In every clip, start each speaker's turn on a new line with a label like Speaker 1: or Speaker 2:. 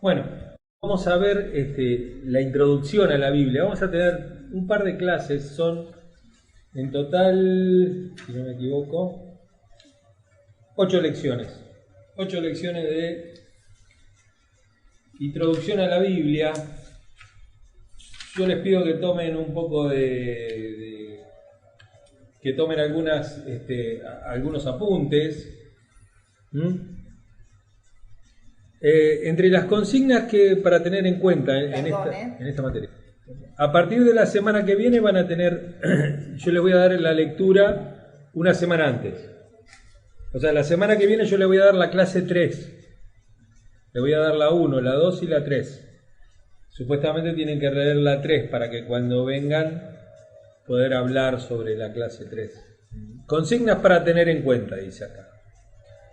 Speaker 1: Bueno, vamos a ver la introducción a la Biblia. Vamos a tener un par de clases, son en total, si no me equivoco, 8 lecciones. 8 lecciones de introducción a la Biblia. Yo les pido que tomen un poco que tomen algunos apuntes. Entre las consignas que para tener en cuenta en esta materia. A partir de la semana que viene van a tener, yo les voy a dar la lectura una semana antes. O sea, la semana que viene yo les voy a dar la clase 3. Le voy a dar la 1, la 2 y la 3. Supuestamente tienen que leer la 3 para que cuando vengan poder hablar sobre la clase 3. Consignas para tener en cuenta, dice acá.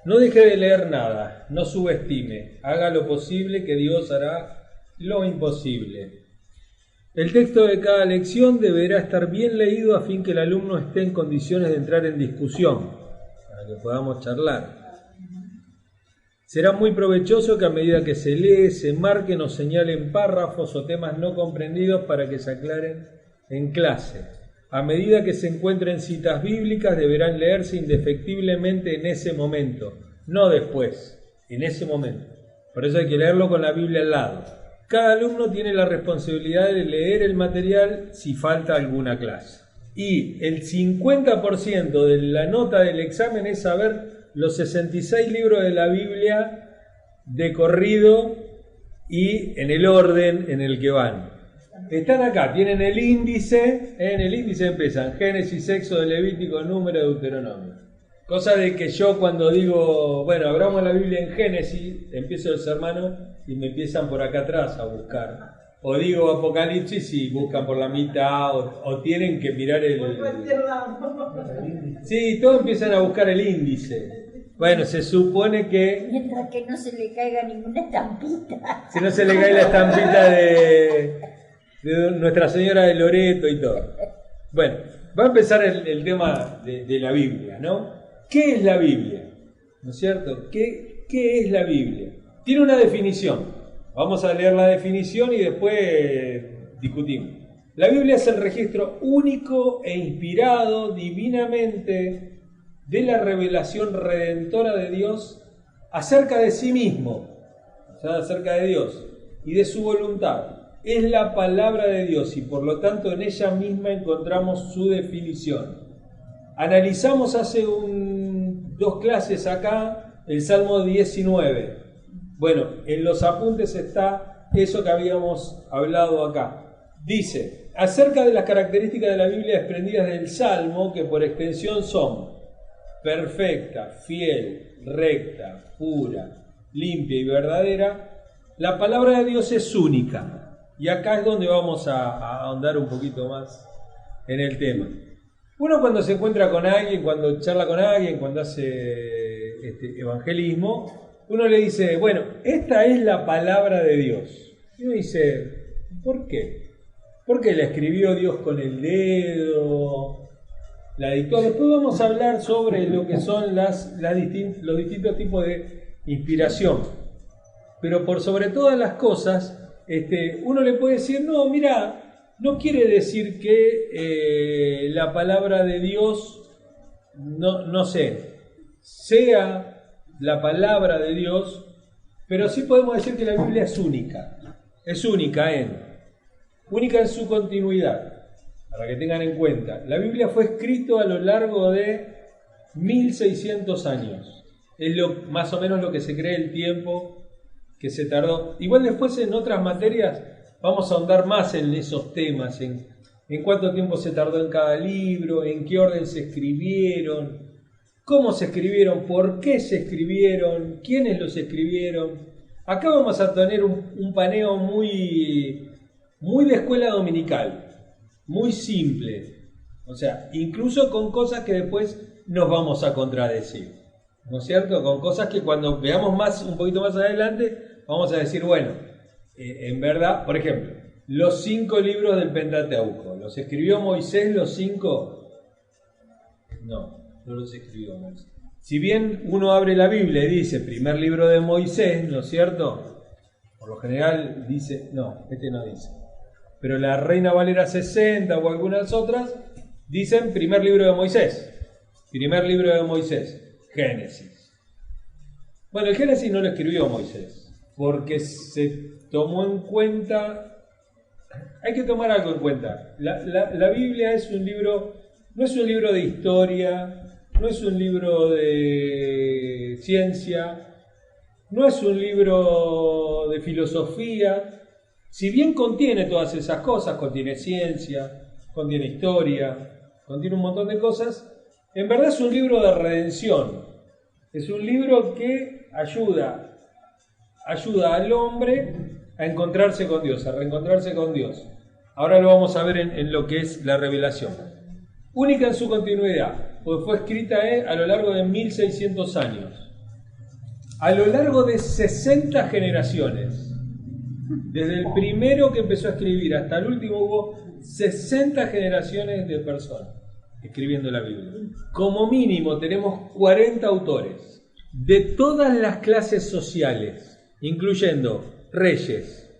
Speaker 1: No deje de leer nada, no subestime, haga lo posible que Dios hará lo imposible. El texto de cada lección deberá estar bien leído a fin que el alumno esté en condiciones de entrar en discusión, para que podamos charlar. Será muy provechoso que a medida que se lee, se marquen o señalen párrafos o temas no comprendidos para que se aclaren en clase. A medida que se encuentren citas bíblicas, deberán leerse indefectiblemente en ese momento, no después, en ese momento. Por eso hay que leerlo con la Biblia al lado. Cada alumno tiene la responsabilidad de leer el material si falta alguna clase. Y el 50% de la nota del examen es saber los 66 libros de la Biblia de corrido y en el orden en el que van. Están acá, tienen el índice, en el índice empiezan Génesis, Éxodo, Levítico, Número, Deuteronomio. Cosa de que yo cuando digo, bueno, abramos la Biblia en Génesis, empiezo el sermón y me empiezan por acá atrás a buscar. O digo Apocalipsis y buscan por la mitad, o tienen que mirar el... Sí, todos empiezan a buscar el índice. Bueno, se supone que...
Speaker 2: Mientras que no se le caiga ninguna estampita.
Speaker 1: Si no se le cae la estampita de Nuestra Señora de Loreto y todo. Bueno, va a empezar el tema de la Biblia, ¿no? ¿Qué es la Biblia? ¿No es cierto? ¿Qué es la Biblia? Tiene una definición. Vamos a leer la definición y después discutimos. La Biblia es el registro único e inspirado divinamente de la revelación redentora de Dios acerca de sí mismo, o sea, acerca de Dios y de su voluntad. Es la palabra de Dios y por lo tanto en ella misma encontramos su definición. Analizamos hace 2 clases acá el Salmo 19. Bueno, en los apuntes está eso que habíamos hablado acá. Dice, acerca de las características de la Biblia desprendidas del Salmo, que por extensión son perfecta, fiel, recta, pura, limpia y verdadera, la palabra de Dios es única. Y acá es donde vamos a ahondar un poquito más en el tema. Uno cuando se encuentra con alguien, cuando charla con alguien, cuando hace evangelismo, uno le dice, bueno, esta es la palabra de Dios. Y uno dice, ¿por qué? ¿Por qué la escribió Dios con el dedo? La dictó. Después vamos a hablar sobre lo que son los distintos tipos de inspiración. Pero por sobre todas las cosas, uno le puede decir, no, mira, no quiere decir que la palabra de Dios, no sé, sea la palabra de Dios, pero sí podemos decir que la Biblia es única. Es única en su continuidad. Para que tengan en cuenta, la Biblia fue escrito a lo largo de 1600 años. Es más o menos lo que se cree el tiempo que se tardó. Igual después en otras materias vamos a ahondar más en esos temas, en cuánto tiempo se tardó en cada libro, en qué orden se escribieron, cómo se escribieron, por qué se escribieron, quiénes los escribieron. Acá vamos a tener un paneo muy de escuela dominical. Muy simple, o sea, incluso con cosas que después nos vamos a contradecir, ¿no es cierto? Con cosas que cuando veamos un poquito más adelante, vamos a decir, bueno, en verdad, por ejemplo, los 5 libros del Pentateuco, ¿los escribió Moisés los 5? No los escribió Moisés. Si bien uno abre la Biblia y dice, primer libro de Moisés, ¿no es cierto? Por lo general dice, no, este no dice. Pero la Reina Valera 60 o algunas otras dicen primer libro de Moisés. Primer libro de Moisés, Génesis. Bueno, el Génesis no lo escribió Moisés, porque se tomó en cuenta, hay que tomar algo en cuenta. La Biblia es un libro, no es un libro de historia, no es un libro de ciencia, no es un libro de filosofía. Si bien contiene todas esas cosas, contiene ciencia, contiene historia, contiene un montón de cosas, en verdad es un libro de redención. Es un libro que ayuda al hombre a encontrarse con Dios, a reencontrarse con Dios. Ahora lo vamos a ver en lo que es la revelación. Única en su continuidad, porque fue escrita a lo largo de 1600 años. A lo largo de 60 generaciones. Desde el primero que empezó a escribir hasta el último hubo 60 generaciones de personas escribiendo la Biblia. Como mínimo tenemos 40 autores de todas las clases sociales, incluyendo reyes,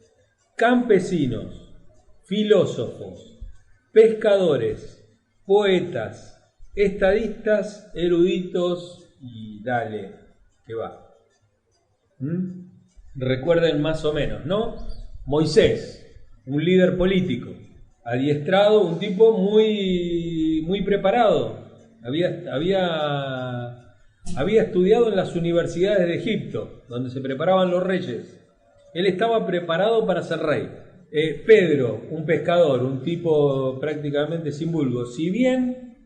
Speaker 1: campesinos, filósofos, pescadores, poetas, estadistas, eruditos y dale, que va. Recuerden más o menos, ¿no? Moisés, un líder político, adiestrado, un tipo muy preparado. Había estudiado en las universidades de Egipto, donde se preparaban los reyes. Él estaba preparado para ser rey. Pedro, un pescador, un tipo prácticamente sin vulgo. Si bien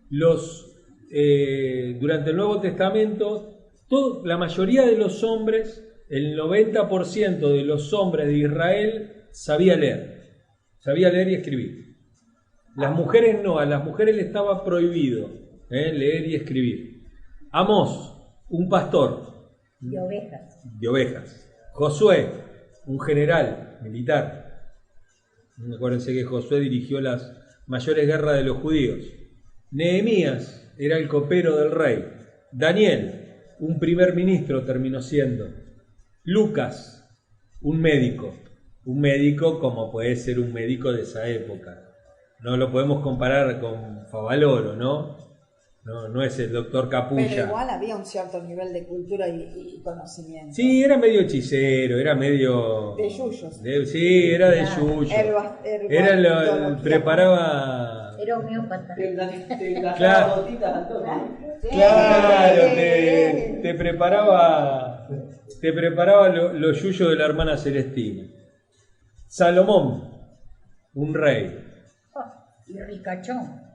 Speaker 1: durante el Nuevo Testamento, la mayoría de los hombres, el 90% de los hombres de Israel sabía leer y escribir. Las mujeres no, a las mujeres les estaba prohibido leer y escribir. Amós, un pastor de ovejas. Josué, un general militar. Acuérdense que Josué dirigió las mayores guerras de los judíos. Nehemías era el copero del rey. Daniel, un primer ministro terminó siendo. Lucas, un médico como puede ser un médico de esa época. No lo podemos comparar con Favaloro, ¿no? No es el doctor Capulla.
Speaker 3: Pero igual había un cierto nivel de cultura y conocimiento.
Speaker 1: Sí, era medio hechicero, era medio...
Speaker 3: De yuyos.
Speaker 1: Sí, era de yuyo. Preparaba...
Speaker 2: Era homeópata.
Speaker 1: Claro, te preparaba los yuyos de la hermana Celestina. Salomón, un rey.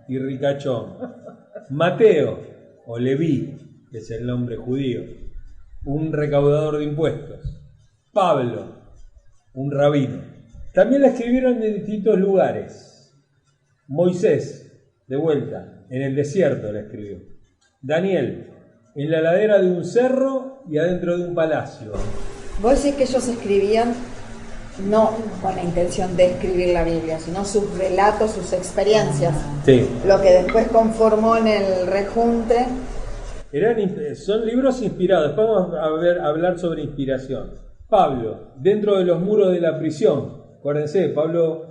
Speaker 1: Y ricachón. Mateo, o Leví, que es el nombre judío, un recaudador de impuestos. Pablo, un rabino. También la escribieron en distintos lugares. Moisés, de vuelta, en el desierto la escribió. Daniel, en la ladera de un cerro y adentro de un palacio.
Speaker 3: Vos decís que ellos escribían no con la intención de escribir la Biblia, sino sus relatos, sus experiencias.
Speaker 1: Sí.
Speaker 3: Lo que después conformó en el rejunte.
Speaker 1: Son libros inspirados. Después vamos a hablar sobre inspiración. Pablo, dentro de los muros de la prisión. Acuérdense, Pablo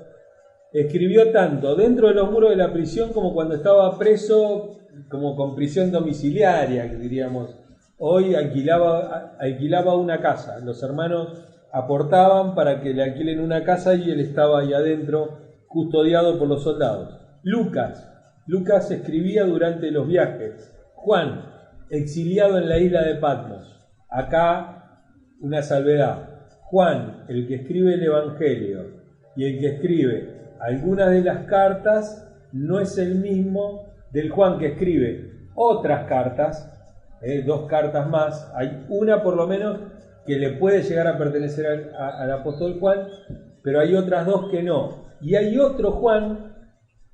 Speaker 1: escribió tanto dentro de los muros de la prisión como cuando estaba preso, como con prisión domiciliaria, que diríamos. Hoy alquilaba una casa. Los hermanos aportaban para que le alquilen una casa y él estaba ahí adentro, custodiado por los soldados. Lucas escribía durante los viajes. Juan, exiliado en la isla de Patmos. Acá una salvedad. Juan, el que escribe el Evangelio y el que escribe algunas de las cartas, no es el mismo del Juan que escribe otras cartas, 2 cartas más. Hay una por lo menos que le puede llegar a pertenecer al apóstol Juan, pero hay otras 2 que no. Y hay otro Juan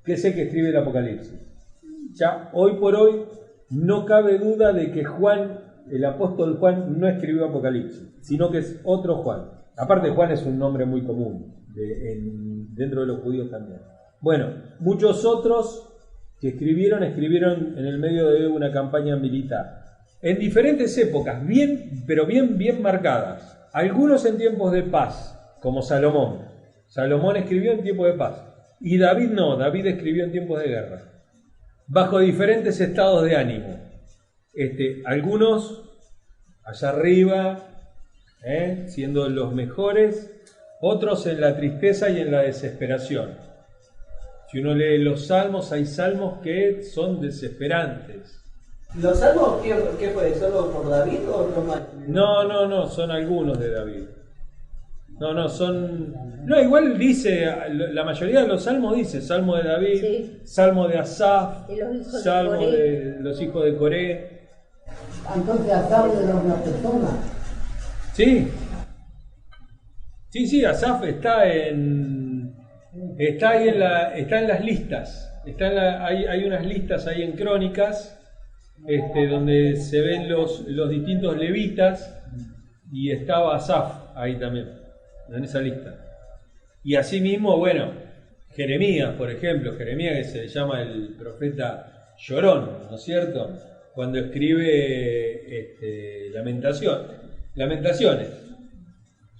Speaker 1: que es el que escribe el Apocalipsis. Ya hoy por hoy no cabe duda de que Juan, el apóstol Juan, no escribió Apocalipsis, sino que es otro Juan. Aparte, Juan es un nombre muy común dentro de los judíos también. Bueno, muchos otros que escribieron en el medio de una campaña militar. En diferentes épocas, bien marcadas. Algunos en tiempos de paz como Salomón. Salomón escribió en tiempos de paz. Y David no, David escribió en tiempos de guerra. Bajo diferentes estados de ánimo. Algunos allá arriba, siendo los mejores, otros en la tristeza y en la desesperación. Si uno lee los salmos, hay salmos que son desesperantes.
Speaker 4: ¿Los salmos qué fue? ¿Solo por David o otros más?
Speaker 1: No, son algunos de David. No, igual dice, la mayoría de los salmos dice Salmo de David,
Speaker 2: Sí.
Speaker 1: Salmo de Asaf,
Speaker 2: De los hijos de
Speaker 1: Salmo
Speaker 2: Coré.
Speaker 1: de los hijos de Coré.
Speaker 5: Entonces, Asaf era una persona.
Speaker 1: Sí, Asaf está ahí está en las listas. Hay unas listas ahí en Crónicas, donde se ven los distintos levitas, y estaba Asaf ahí también, en esa lista. Y asimismo, bueno, Jeremías, por ejemplo, Jeremías, que se llama el profeta llorón, ¿no es cierto? Cuando escribe Lamentaciones.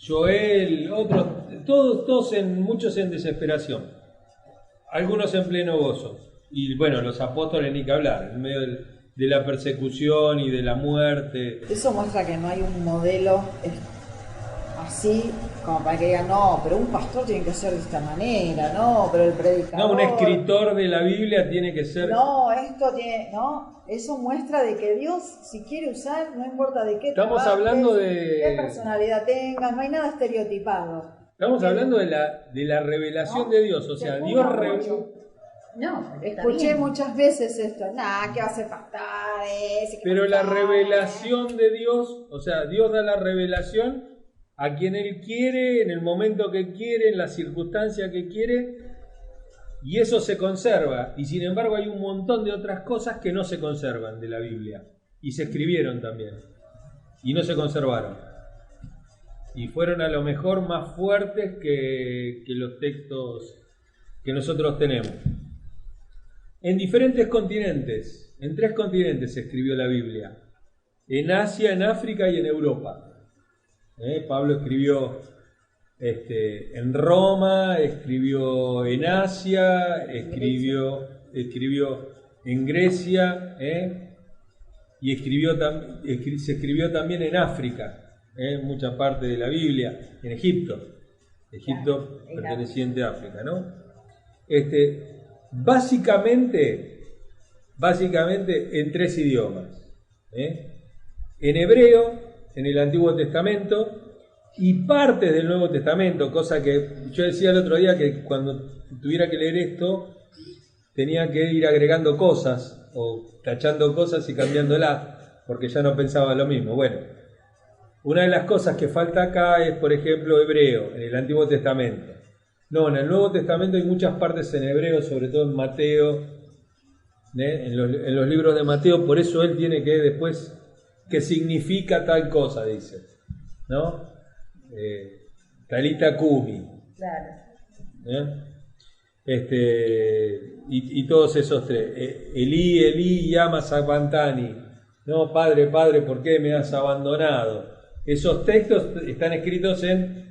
Speaker 1: Joel, otros, todos muchos en desesperación, algunos en pleno gozo. Y bueno, los apóstoles ni que hablar, en medio de la persecución y de la muerte.
Speaker 3: Eso muestra que no hay un modelo así como para que digan, no, pero un pastor tiene que ser de esta manera, no, pero el predicador...
Speaker 1: No, un escritor de la Biblia tiene que ser...
Speaker 3: No, eso muestra de que Dios, si quiere usar, no importa de qué
Speaker 1: Estamos
Speaker 3: trabajes,
Speaker 1: hablando
Speaker 3: qué personalidad tengas, no hay nada estereotipado.
Speaker 1: Estamos hablando de la revelación de Dios, o sea, Dios reveló...
Speaker 2: No, está
Speaker 3: Escuché
Speaker 2: bien.
Speaker 3: muchas veces esto, ¿qué va a ser pastor?
Speaker 1: Pero la revelación de Dios, o sea, Dios da la revelación a quien Él quiere, en el momento que quiere, en la circunstancia que quiere, y eso se conserva. Y sin embargo hay un montón de otras cosas que no se conservan de la Biblia, y se escribieron también, y no se conservaron. Y fueron a lo mejor más fuertes que los textos que nosotros tenemos. En diferentes continentes, en 3 continentes se escribió la Biblia: en Asia, en África y en Europa. Pablo escribió en Roma, escribió en Asia, escribió en Grecia, y se escribió también en África, mucha parte de la Biblia, en Egipto, perteneciente a África, ¿no? Básicamente en 3 idiomas, en hebreo, en el Antiguo Testamento, y partes del Nuevo Testamento, cosa que yo decía el otro día que cuando tuviera que leer esto tenía que ir agregando cosas o tachando cosas y cambiándolas porque ya no pensaba lo mismo. Bueno, una de las cosas que falta acá es, por ejemplo, hebreo en el Antiguo Testamento. No, en el Nuevo Testamento hay muchas partes en hebreo, sobre todo en Mateo, en los libros de Mateo, por eso él tiene que después, ¿qué significa tal cosa? Dice, ¿no? Talita Kumi.
Speaker 2: Claro.
Speaker 1: Y todos esos 3. Elí, llama sabantani. No, Padre, ¿por qué me has abandonado? Esos textos están escritos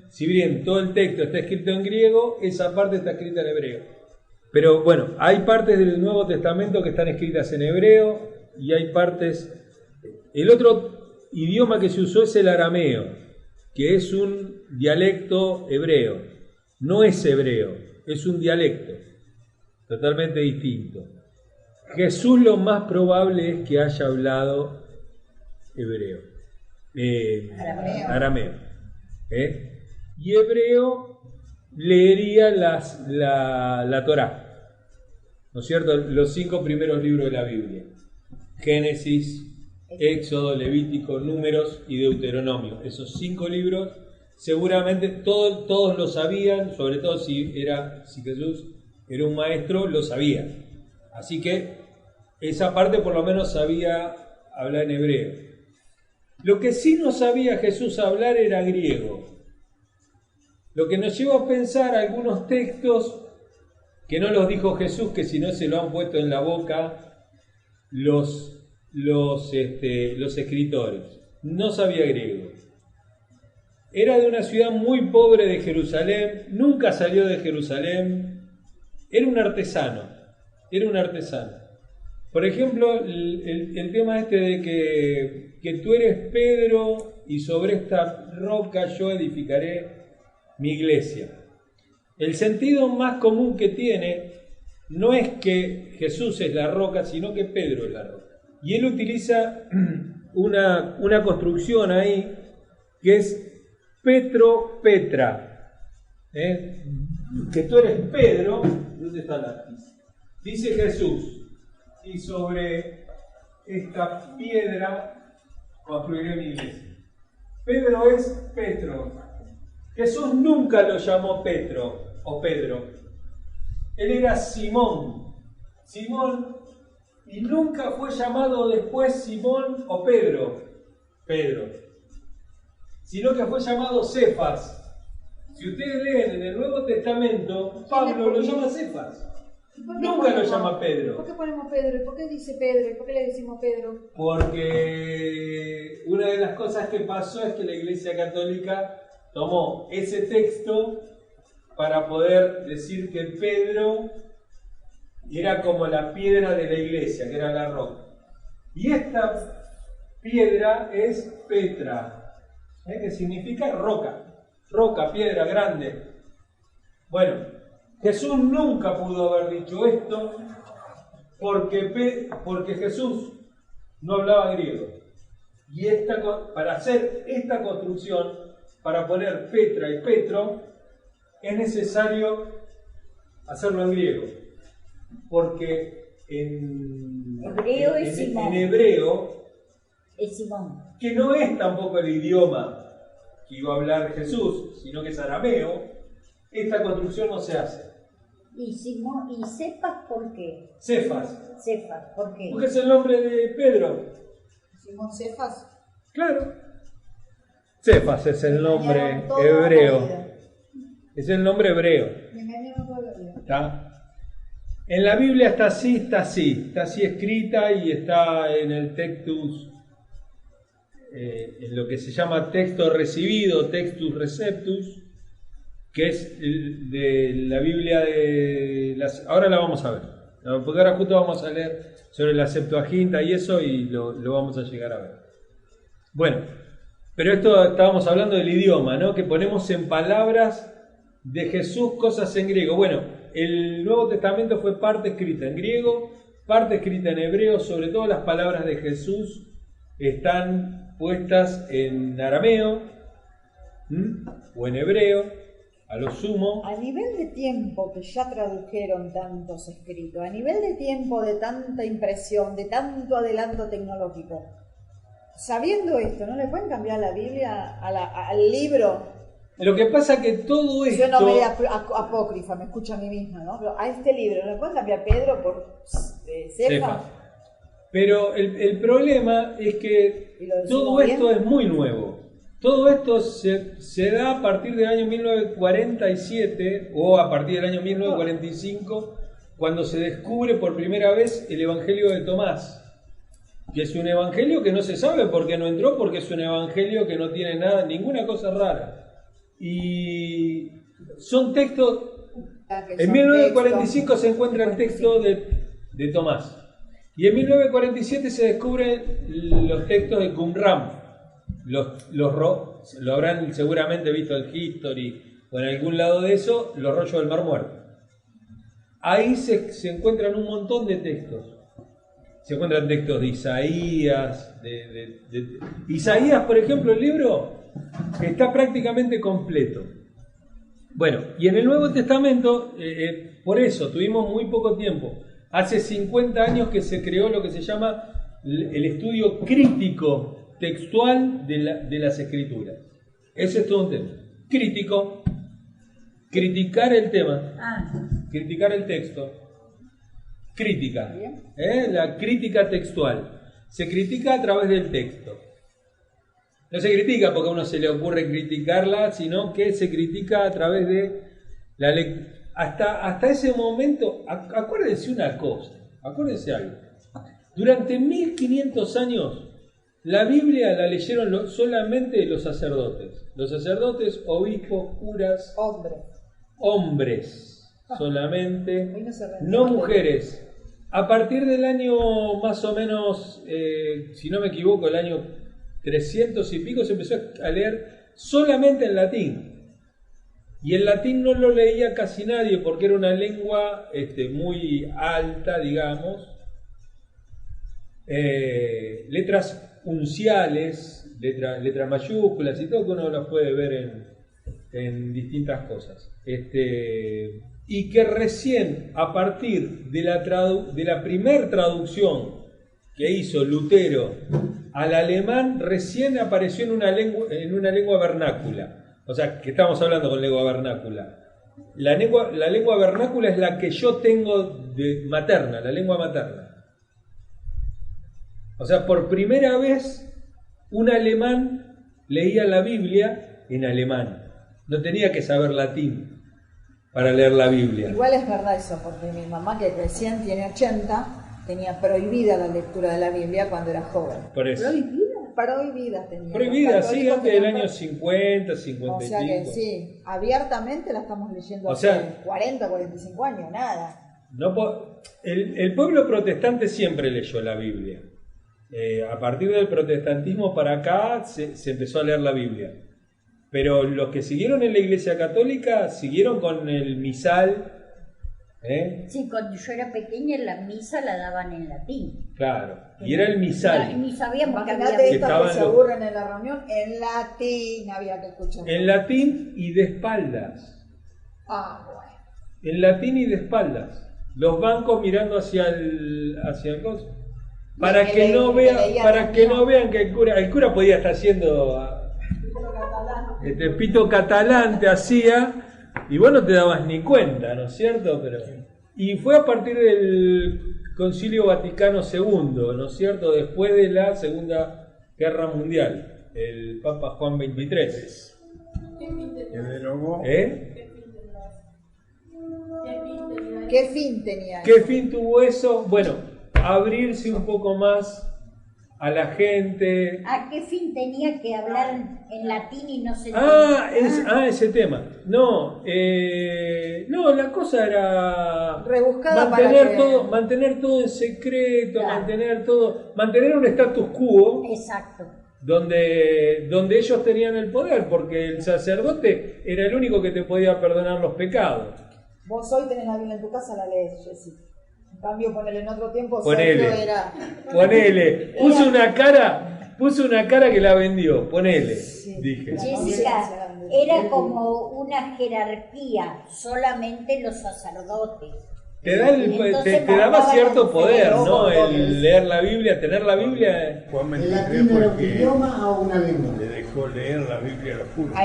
Speaker 1: si bien todo el texto está escrito en griego, esa parte está escrita en hebreo. Pero bueno, hay partes del Nuevo Testamento que están escritas en hebreo y hay partes... El otro idioma que se usó es el arameo, que es un dialecto hebreo. No es hebreo, es un dialecto totalmente distinto. Jesús lo más probable es que haya hablado hebreo. Arameo. Y hebreo leería la Torá, ¿no es cierto? Los 5 primeros libros de la Biblia: Génesis, Éxodo, Levítico, Números y Deuteronomio. Esos 5 libros seguramente todos lo sabían, sobre todo si Jesús era un maestro, lo sabía. Así que esa parte por lo menos sabía hablar en hebreo. Lo que sí no sabía Jesús hablar era griego. Lo que nos lleva a pensar algunos textos que no los dijo Jesús, que si no se lo han puesto en la boca los escritores. No sabía griego. era de una ciudad muy pobre de Jerusalén, nunca salió de Jerusalén, era un artesano, Por ejemplo, el tema este de que tú eres Pedro y sobre esta roca yo edificaré mi iglesia. El sentido más común que tiene no es que Jesús es la roca, sino que Pedro es la roca. Y él utiliza una construcción ahí que es Petro Petra. Que tú eres Pedro. ¿Dónde está la? Dice Jesús, y sobre esta piedra construiré mi iglesia. Pedro es Petro. Jesús nunca lo llamó Petro o Pedro. Él era Simón, y nunca fue llamado después Simón o Pedro, sino que fue llamado Cefas. Si ustedes leen en el Nuevo Testamento, Pablo lo llama Cefas. Nunca lo llama Pedro.
Speaker 2: ¿Por qué ponemos Pedro? ¿Y por qué dice Pedro? ¿Y por qué le decimos Pedro?
Speaker 1: Porque una de las cosas que pasó es que la Iglesia Católica tomó ese texto para poder decir que Pedro era como la piedra de la iglesia, que era la roca. Y esta piedra es Petra, que significa roca. Roca, piedra grande. Bueno, Jesús nunca pudo haber dicho esto porque Jesús no hablaba griego. Y para hacer esta construcción, para poner Petra y Petro, es necesario hacerlo en griego. Porque en hebreo
Speaker 2: es Simón.
Speaker 1: Que no es tampoco el idioma que iba a hablar Jesús, sino que es arameo, esta construcción no se hace.
Speaker 2: ¿Y Simón y Cefas por qué?
Speaker 1: Cefas.
Speaker 2: ¿Por qué?
Speaker 1: Porque es el nombre de Pedro.
Speaker 3: Simón Cefas.
Speaker 1: Claro. Cefas es el nombre hebreo. Es el nombre hebreo.
Speaker 3: Me engañaron toda la vida.
Speaker 1: ¿Está? En la Biblia está así escrita y está en el textus, en lo que se llama texto recibido, textus receptus, que es de la Biblia ahora la vamos a ver, porque ahora justo vamos a leer sobre la Septuaginta y eso y lo vamos a llegar a ver. Bueno, pero esto estábamos hablando del idioma, ¿no? Que ponemos en palabras de Jesús cosas en griego. Bueno, el Nuevo Testamento fue parte escrita en griego, parte escrita en hebreo, sobre todo las palabras de Jesús están puestas en arameo o en hebreo, a lo sumo.
Speaker 3: A nivel de tiempo que ya tradujeron tantos escritos, a nivel de tiempo de tanta impresión, de tanto adelanto tecnológico, sabiendo esto, ¿no le pueden cambiar la Biblia al libro?
Speaker 1: Lo que pasa es que todo esto...
Speaker 3: Yo no me apócrifa, me escucho a mí misma, ¿no? Pero a este libro, ¿no le pueden cambiar Pedro por Cefas?
Speaker 1: Pero el problema es que todo esto es muy nuevo. Todo esto se da a partir del año 1947 o a partir del año 1945, cuando se descubre por primera vez el Evangelio de Tomás, que es un evangelio que no se sabe por qué no entró, porque es un evangelio que no tiene ninguna cosa rara. Y son textos... En 1945 se encuentra el texto de Tomás. Y en 1947 se descubren los textos de Qumran. Lo habrán seguramente visto en History o en algún lado de eso, los rollos del Mar Muerto. Ahí se encuentran un montón de textos. Se encuentran textos de Isaías. Isaías, por ejemplo, el libro está prácticamente completo. Bueno, y en el Nuevo Testamento, por eso tuvimos muy poco tiempo. Hace 50 años que se creó lo que se llama el estudio crítico textual de las Escrituras. Ese es todo un tema. Crítico, criticar el tema, criticar el texto, crítica, la crítica textual. Se critica a través del texto. No se critica porque a uno se le ocurre criticarla, sino que se critica a través de la lectura. Hasta ese momento, acuérdense una cosa, acuérdense algo. Durante 1500 años, La Biblia la leyeron solamente los sacerdotes. Los sacerdotes, obispos, curas, hombres solamente, no mujeres. A partir del año más o menos, si no me equivoco, el año 300 y pico, se empezó a leer solamente en latín. Y el latín no lo leía casi nadie porque era una lengua muy alta, digamos. Letras unciales, letras mayúsculas y todo, que uno las puede ver en distintas cosas. Y que recién a partir de la primer traducción que hizo Lutero al alemán, recién apareció en una lengua vernácula. O sea, que estamos hablando con lengua vernácula. La lengua vernácula es la que yo tengo de materna, la lengua materna. O sea, por primera vez un alemán leía la Biblia en alemán. No tenía que saber latín para leer la Biblia.
Speaker 3: Igual es verdad eso, porque mi mamá, que recién tiene 80, tenía prohibida la lectura de la Biblia cuando era joven.
Speaker 1: Por eso.
Speaker 3: Prohibida tenía.
Speaker 1: Prohibida, sí, antes del año 50, 50
Speaker 3: o sea
Speaker 1: y
Speaker 3: que
Speaker 1: pico.
Speaker 3: Sí, abiertamente la estamos leyendo
Speaker 1: hace
Speaker 3: 40, 45 años, nada.
Speaker 1: El pueblo protestante siempre leyó la Biblia. A partir del protestantismo para acá se empezó a leer la Biblia. Pero los que siguieron en la Iglesia Católica siguieron con el misal.
Speaker 6: Sí, cuando yo era pequeña la misa la daban en latín.
Speaker 1: Claro, y era el misal.
Speaker 6: Ni sabíamos que
Speaker 3: Imagínate
Speaker 6: había...
Speaker 3: estas que se aburren en la reunión, en latín había que escuchar.
Speaker 1: En latín y de espaldas.
Speaker 3: Bueno.
Speaker 1: En latín y de espaldas. Los bancos mirando hacia el coso. Para que no vean que el cura podía estar haciendo pito catalán te hacía y vos no te dabas ni cuenta, ¿no es cierto? Y fue a partir del Concilio Vaticano II, ¿no es cierto? Después de la Segunda Guerra Mundial, el Papa Juan XXIII.
Speaker 7: Que derogó.
Speaker 3: ¿Qué fin tenía?
Speaker 1: ¿Qué fin tuvo eso? Bueno, abrirse un poco más a la gente.
Speaker 6: ¿A qué fin tenía que hablar en latín y no se
Speaker 1: Ese tema. No, la cosa era
Speaker 3: rebuscada,
Speaker 1: mantener todo en secreto, claro. mantener un status quo.
Speaker 6: Exacto.
Speaker 1: Donde ellos tenían el poder, porque el sacerdote era el único que te podía perdonar los pecados.
Speaker 3: Vos hoy tenés la Biblia en tu casa, la lees, Jessy. En cambio, ponele en otro tiempo,
Speaker 1: Ponele. Puso una cara que la vendió. Ponele,
Speaker 3: sí.
Speaker 1: Dije.
Speaker 6: Jessica, era como una jerarquía, solamente los sacerdotes.
Speaker 1: Te daba cierto poder, ¿no? El leer la Biblia, tener la Biblia.
Speaker 7: Juan
Speaker 5: ¿El
Speaker 7: 23
Speaker 5: latín era un
Speaker 7: porque
Speaker 5: idioma o una lengua?
Speaker 7: le dejó leer la Biblia a los curas.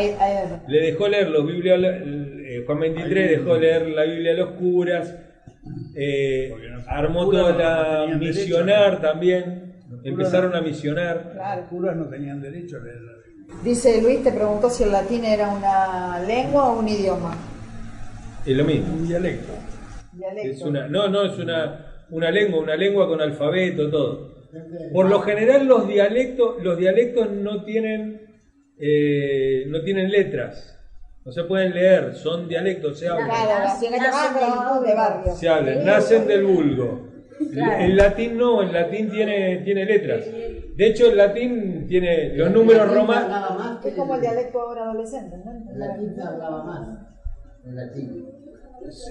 Speaker 1: Le dejó leer los Biblia, Juan 23 dejó leer la Biblia a los curas. Armó toda la misionar también. Empezaron a misionar.
Speaker 3: Claro.
Speaker 7: Los curas no tenían derecho a leer la Biblia.
Speaker 3: Dice Luis, te preguntó si el latín era una lengua o un idioma.
Speaker 1: Es lo mismo.
Speaker 7: Un dialecto.
Speaker 1: Es una lengua con alfabeto, todo. Por lo general los dialectos no tienen letras. No se pueden leer, son dialectos, se hablan. Se hablan, nacen del vulgo.
Speaker 6: Claro.
Speaker 1: El latín no, el latín tiene letras. De hecho, el latín tiene los números romanos.
Speaker 3: Es como el dialecto ahora adolescente, ¿no?
Speaker 5: El latín se hablaba más. El latín.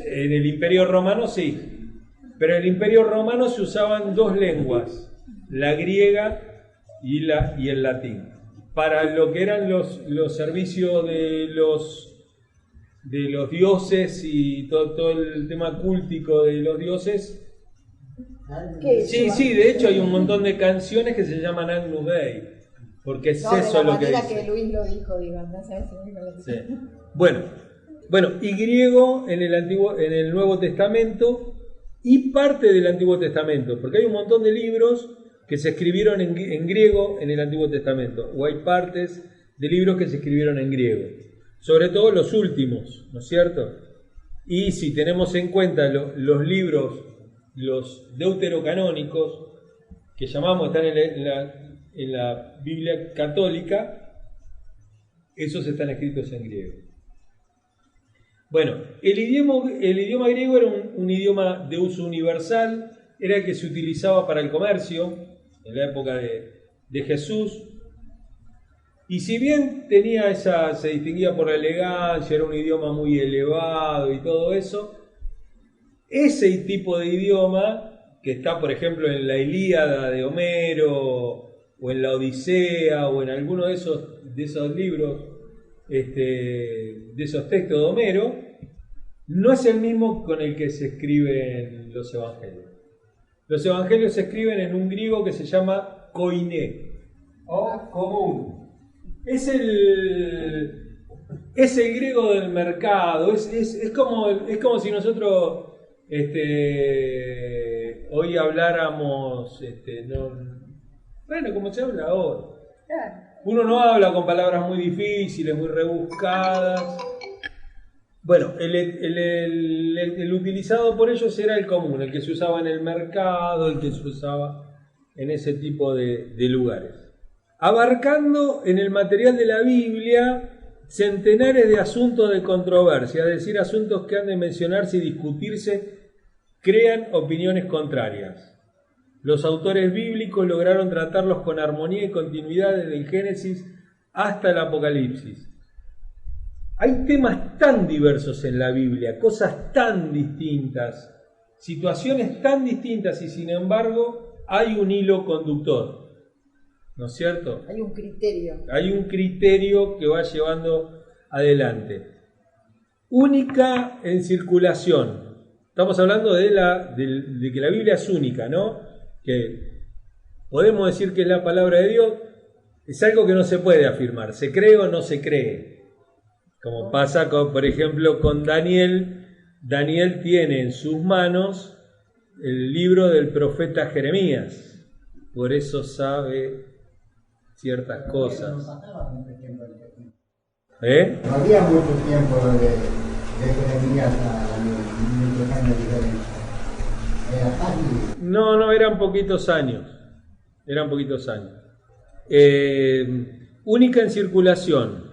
Speaker 1: En el Imperio Romano sí, pero en el Imperio Romano se usaban dos lenguas, la griega y el latín, para lo que eran los servicios de los dioses y todo el tema cúltico de los dioses. Sí, de hecho hay un montón de canciones que se llaman Agnus Dei, porque es eso lo que dice.
Speaker 3: Que Luis lo dijo, digamos, ¿sabes?
Speaker 1: Sí. Bueno, y griego en el Nuevo Testamento y parte del Antiguo Testamento, porque hay un montón de libros que se escribieron en griego en el Antiguo Testamento, o hay partes de libros que se escribieron en griego, sobre todo los últimos, ¿no es cierto? Y si tenemos en cuenta los libros, los deuterocanónicos, que llamamos, están en la Biblia católica, esos están escritos en griego. Bueno, el idioma griego era un idioma de uso universal, era el que se utilizaba para el comercio en la época de Jesús. Y si bien se distinguía por la elegancia, era un idioma muy elevado y todo eso, ese tipo de idioma que está, por ejemplo, en la Ilíada de Homero, o en la Odisea, o en alguno de esos libros, de esos textos de Homero, no es el mismo con el que se escriben los evangelios. Los evangelios se escriben en un griego que se llama koiné, o común. Es el griego del mercado, es como si nosotros hoy habláramos, como se habla ahora. Uno no habla con palabras muy difíciles, muy rebuscadas. Bueno, el utilizado por ellos era el común, el que se usaba en el mercado, el que se usaba en ese tipo de lugares. Abarcando en el material de la Biblia centenares de asuntos de controversia, es decir, asuntos que han de mencionarse y discutirse, crean opiniones contrarias. Los autores bíblicos lograron tratarlos con armonía y continuidad desde el Génesis hasta el Apocalipsis. Hay temas tan diversos en la Biblia, cosas tan distintas, situaciones tan distintas y sin embargo hay un hilo conductor. ¿No es cierto?
Speaker 3: Hay un criterio. Hay
Speaker 1: un criterio que va llevando adelante. Única en circulación. Estamos hablando de que la Biblia es única, ¿no? Que podemos decir que es la palabra de Dios. Es algo que no se puede afirmar. ¿Se cree o no se cree? Como pasa, por ejemplo, con Daniel. Daniel tiene en sus manos el libro del profeta Jeremías. Por eso sabe ciertas cosas.
Speaker 5: No había mucho tiempo de Jeremías a 1.000 años de diferencia. Era fácil.
Speaker 1: No, eran poquitos años. Única en circulación.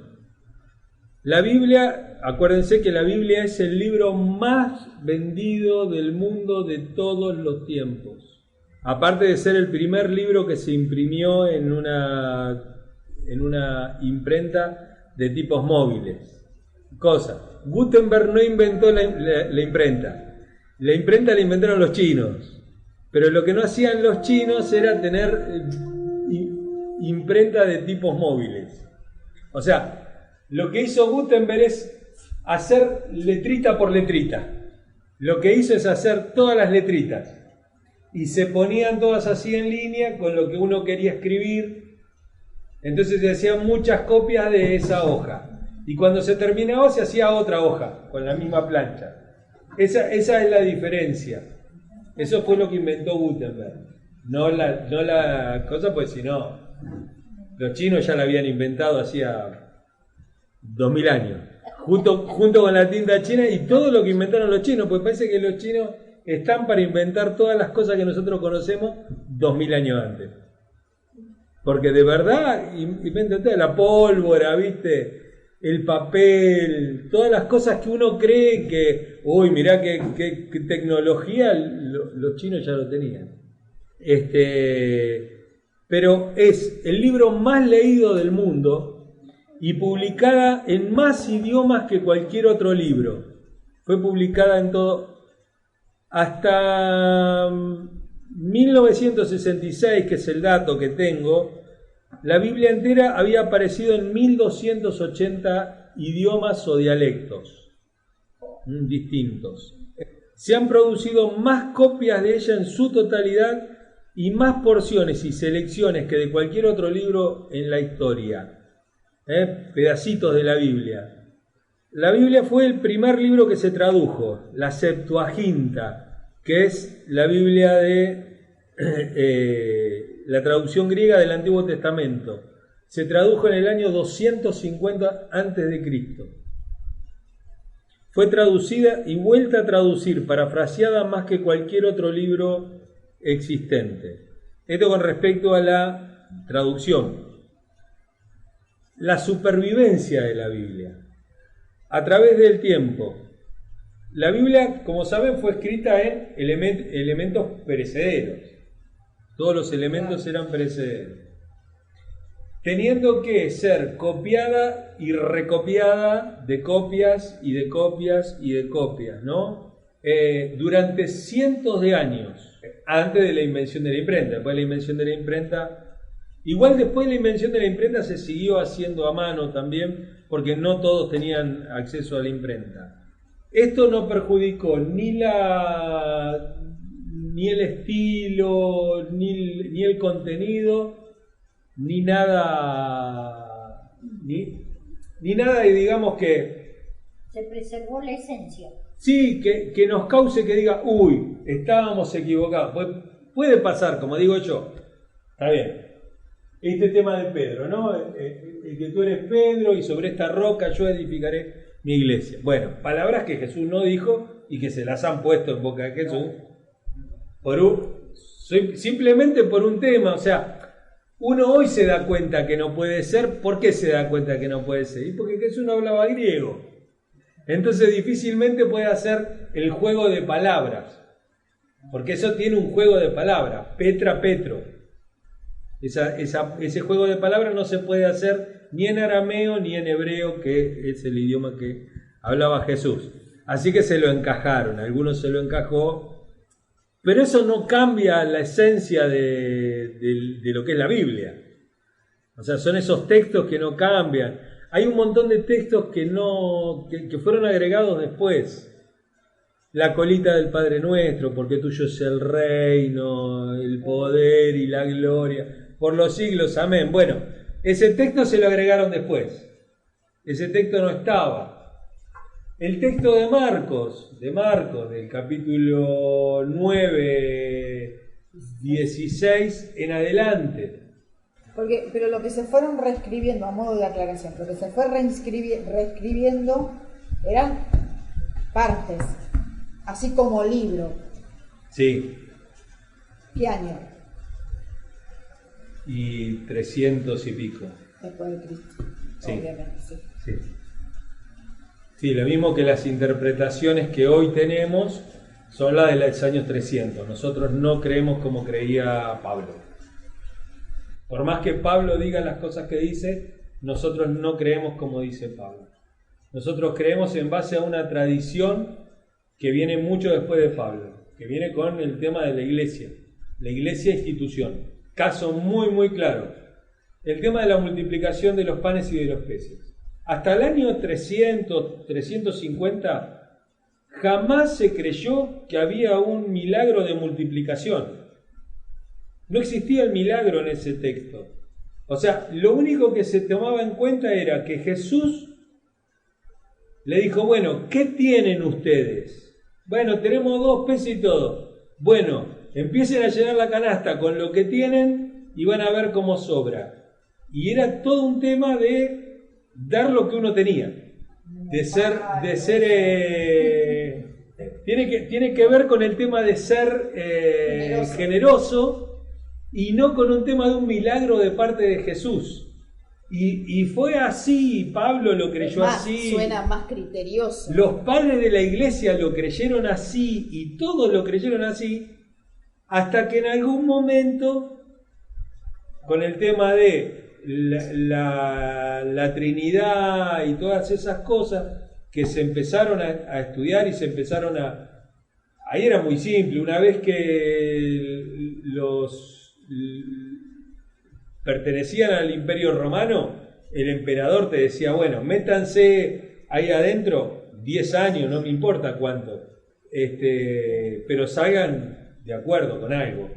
Speaker 1: La Biblia, acuérdense que la Biblia es el libro más vendido del mundo de todos los tiempos. Aparte de ser el primer libro que se imprimió en una imprenta de tipos móviles. Gutenberg no inventó la imprenta. La imprenta la inventaron los chinos. Pero lo que no hacían los chinos era tener imprenta de tipos móviles. O sea, lo que hizo Gutenberg es hacer letrita por letrita. Lo que hizo es hacer todas las letritas. Y se ponían todas así en línea con lo que uno quería escribir. Entonces se hacían muchas copias de esa hoja. Y cuando se terminaba se hacía otra hoja con la misma plancha. Esa es la diferencia. Eso fue lo que inventó Gutenberg. No la cosa, pues si no, los chinos ya la habían inventado hacía 2000 años. Junto con la tinta china y todo lo que inventaron los chinos, pues parece que los chinos están para inventar todas las cosas que nosotros conocemos 2000 años antes. Porque de verdad inventan toda la pólvora, ¿viste? El papel, todas las cosas que uno cree que, uy, mirá qué tecnología, los chinos ya lo tenían. Pero es el libro más leído del mundo y publicada en más idiomas que cualquier otro libro. Fue publicada en todo. Hasta 1966, que es el dato que tengo, la Biblia entera había aparecido en 1280 idiomas o dialectos distintos. Se han producido más copias de ella en su totalidad y más porciones y selecciones que de cualquier otro libro en la historia. Pedacitos de la Biblia. La Biblia fue el primer libro que se tradujo, la Septuaginta, que es la Biblia de la traducción griega del Antiguo Testamento. Se tradujo en el año 250 a.C. Fue traducida y vuelta a traducir, parafraseada más que cualquier otro libro existente. Esto con respecto a la traducción. La supervivencia de la Biblia. A través del tiempo. La Biblia, como saben, fue escrita en elementos perecederos. Todos los elementos eran perecederos. Teniendo que ser copiada y recopiada de copias y de copias y de copias, ¿no? Durante cientos de años, antes de la invención de la imprenta. Después de la invención de la imprenta, igual después de la invención de la imprenta se siguió haciendo a mano también, porque no todos tenían acceso a la imprenta. Esto no perjudicó ni el estilo, ni el contenido, ni nada, ni nada, y digamos que
Speaker 6: se preservó la esencia.
Speaker 1: Sí, que nos cause que diga, uy, estábamos equivocados. Puede pasar, como digo yo. Está bien. Este tema de Pedro, ¿no? Que tú eres Pedro y sobre esta roca yo edificaré mi iglesia. Bueno, palabras que Jesús no dijo y que se las han puesto en boca de Jesús simplemente por un tema. O sea, uno hoy se da cuenta que no puede ser. ¿Por qué se da cuenta que no puede ser? Y porque Jesús no hablaba griego. Entonces difícilmente puede hacer el juego de palabras. Porque eso tiene un juego de palabras. Petra, Petro. Ese juego de palabras no se puede hacer ni en arameo ni en hebreo, que es el idioma que hablaba Jesús. Así que se lo encajaron. Algunos se lo encajó. Pero eso no cambia la esencia de lo que es la Biblia. O sea, son esos textos que no cambian. Hay un montón de textos que fueron agregados después. La colita del Padre Nuestro, porque tuyo es el reino, el poder y la gloria, por los siglos, amén. Bueno, ese texto se lo agregaron después. Ese texto no estaba. El texto de Marcos, del capítulo 9, 16 en adelante.
Speaker 3: Pero lo que se fueron reescribiendo, a modo de aclaración, lo que se fue reescribiendo eran partes, así como libro.
Speaker 1: Sí.
Speaker 3: ¿Qué año?
Speaker 1: Y 300 y pico.
Speaker 3: Después de Cristo,
Speaker 1: sí.
Speaker 3: Obviamente, sí.
Speaker 1: Sí, lo mismo que las interpretaciones que hoy tenemos son las de los años 300. Nosotros no creemos como creía Pablo. Por más que Pablo diga las cosas que dice, nosotros no creemos como dice Pablo. Nosotros creemos en base a una tradición que viene mucho después de Pablo, que viene con el tema de la iglesia institución. Caso muy, muy claro. El tema de la multiplicación de los panes y de los peces. Hasta el año 300, 350, jamás se creyó que había un milagro de multiplicación. No existía el milagro en ese texto. O sea, lo único que se tomaba en cuenta era que Jesús le dijo, bueno, ¿qué tienen ustedes? Bueno, tenemos 2 peces y todo. Bueno, empiecen a llenar la canasta con lo que tienen y van a ver cómo sobra. Y era todo un tema de dar lo que uno tenía. Tiene que ver con el tema de ser generoso. Y no con un tema de un milagro de parte de Jesús. Y fue así, Pablo lo creyó así.
Speaker 3: Suena más criterioso.
Speaker 1: Los padres de la iglesia lo creyeron así y todos lo creyeron así, hasta que en algún momento, con el tema de la Trinidad y todas esas cosas, que se empezaron a estudiar y se empezaron a... Ahí era muy simple, una vez que los pertenecían al Imperio Romano, el emperador te decía, bueno, métanse ahí adentro 10 años, no me importa cuánto, pero salgan de acuerdo con algo,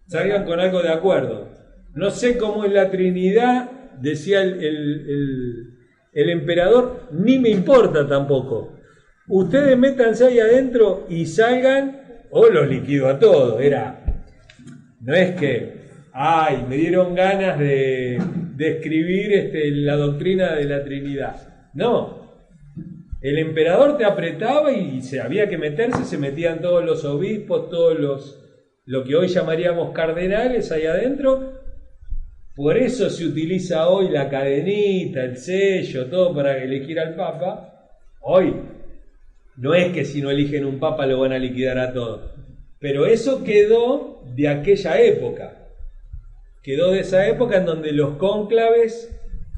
Speaker 1: salgan con algo de acuerdo. No sé cómo es la Trinidad, decía el emperador, ni me importa tampoco. Ustedes métanse ahí adentro y salgan o los liquido a todos. No es que, me dieron ganas de escribir la doctrina de la Trinidad. No, el emperador te apretaba y había que meterse, se metían todos los obispos, lo que hoy llamaríamos cardenales ahí adentro, Por eso se utiliza hoy la cadenita, el sello, todo para elegir al Papa. Hoy no es que si no eligen un Papa lo van a liquidar a todos, pero eso quedó de aquella época. Quedó de esa época en donde los cónclaves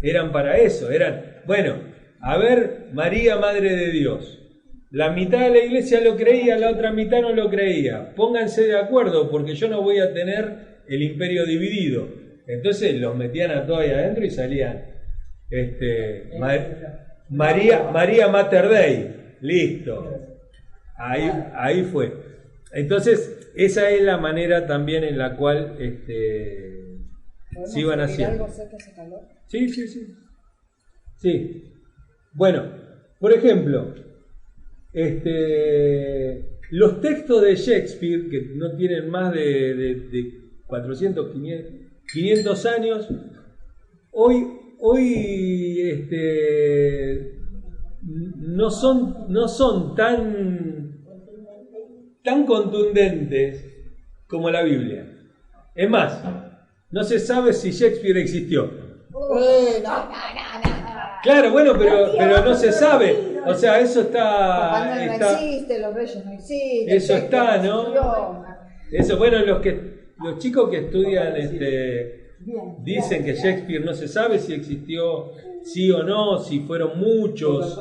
Speaker 1: eran para eso, eran, bueno, a ver, María, Madre de Dios. La mitad de la iglesia lo creía, la otra mitad no lo creía. Pónganse de acuerdo porque yo no voy a tener el imperio dividido. Entonces los metían a todos ahí adentro y salían María Mater Dei. Listo. Ahí fue. Entonces, esa es la manera también en la cual se iban haciendo. Sí. Sí. Bueno, por ejemplo, los textos de Shakespeare, que no tienen más de 400, 500 años, hoy no son tan contundentes como la Biblia. Es más, no se sabe si Shakespeare existió. Claro, bueno, pero no se sabe. O sea, eso está...
Speaker 3: Papá Noel no existe, los reyes no existen.
Speaker 1: Eso está, ¿no? Eso, bueno, los chicos que estudian dicen que Shakespeare no se sabe si existió, sí o no, si fueron muchos.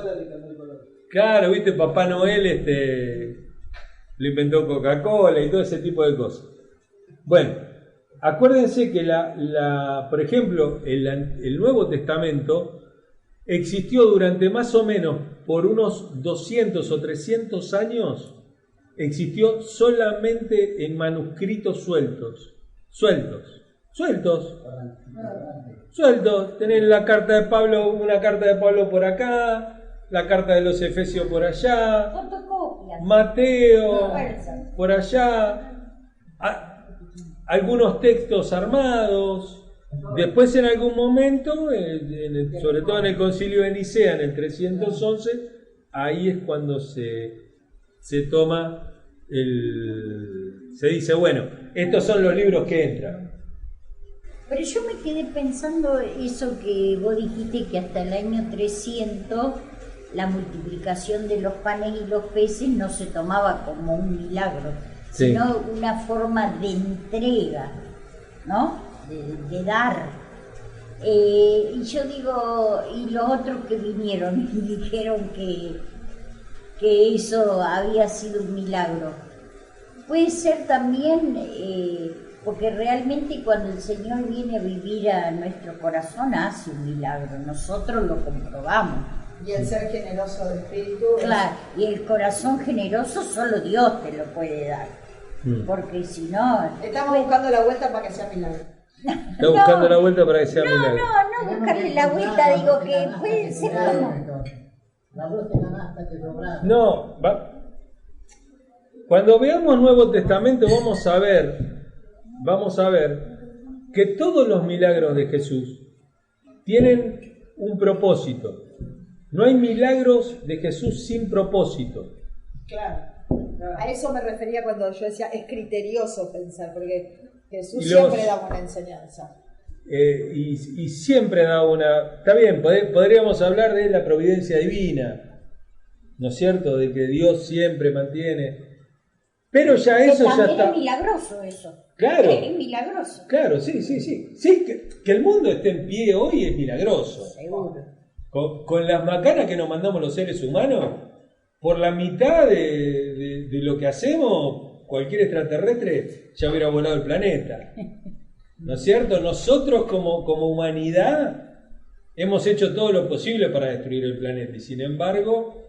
Speaker 1: Claro, viste, Papá Noel lo inventó Coca-Cola y todo ese tipo de cosas. Bueno, acuérdense que por ejemplo, el Nuevo Testamento existió durante más o menos por unos 200 o 300 años, existió solamente en manuscritos sueltos. Tenés la carta de Pablo, una carta de Pablo por acá, la carta de los Efesios por allá, Mateo por allá, algunos textos armados. Después en algún momento, sobre todo en el Concilio de Nicea en el 311, ahí es cuando se toma se dice, bueno, estos son los libros que entran.
Speaker 6: Pero yo me quedé pensando eso que vos dijiste, que hasta el año 300 la multiplicación de los panes y los peces no se tomaba como un milagro,
Speaker 1: sí,
Speaker 6: sino una forma de entrega, ¿no? De dar. Y yo digo, y los otros que vinieron y dijeron que eso había sido un milagro. Puede ser también, porque realmente cuando el Señor viene a vivir a nuestro corazón hace un milagro, nosotros lo comprobamos.
Speaker 3: Y el ser generoso de espíritu.
Speaker 6: Claro, y el corazón generoso solo Dios te lo puede dar, porque si no...
Speaker 3: Estamos buscando la vuelta para que sea milagro.
Speaker 1: Está buscando la vuelta para que sea milagro.
Speaker 6: No buscarle la vuelta, digo que puede ser como...
Speaker 1: No, cuando veamos Nuevo Testamento vamos a ver que todos los milagros de Jesús tienen un propósito. No hay milagros de Jesús sin propósito.
Speaker 3: Claro. A eso me refería cuando yo decía es criterioso pensar, porque Jesús siempre da una enseñanza.
Speaker 1: Y siempre da una... Está bien, podríamos hablar de la providencia divina, ¿no es cierto? De que Dios siempre mantiene... Pero ya eso ya está...
Speaker 6: Es milagroso eso.
Speaker 1: Claro.
Speaker 6: Es milagroso.
Speaker 1: Claro, sí. Sí, que el mundo esté en pie hoy es milagroso.
Speaker 6: Seguro.
Speaker 1: Con las macanas que nos mandamos los seres humanos, por la mitad de lo que hacemos, cualquier extraterrestre ya hubiera volado el planeta. ¿No es cierto? Nosotros como humanidad hemos hecho todo lo posible para destruir el planeta y sin embargo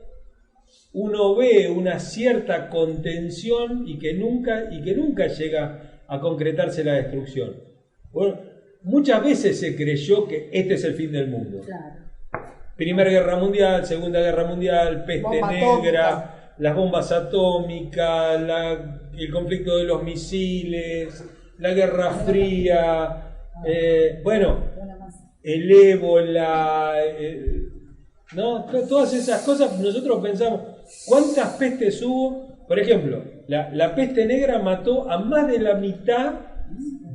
Speaker 1: uno ve una cierta contención y que nunca llega a concretarse la destrucción. Bueno, muchas veces se creyó que este es el fin del mundo.
Speaker 6: Claro.
Speaker 1: Primera Guerra Mundial, Segunda Guerra Mundial, peste
Speaker 3: Bomba
Speaker 1: negra,
Speaker 3: atómica,
Speaker 1: las bombas atómicas, el conflicto de los misiles, la Guerra Fría, el ébola, ¿no? Todas esas cosas nosotros pensamos, ¿cuántas pestes hubo? Por ejemplo, la peste negra mató a más de la mitad,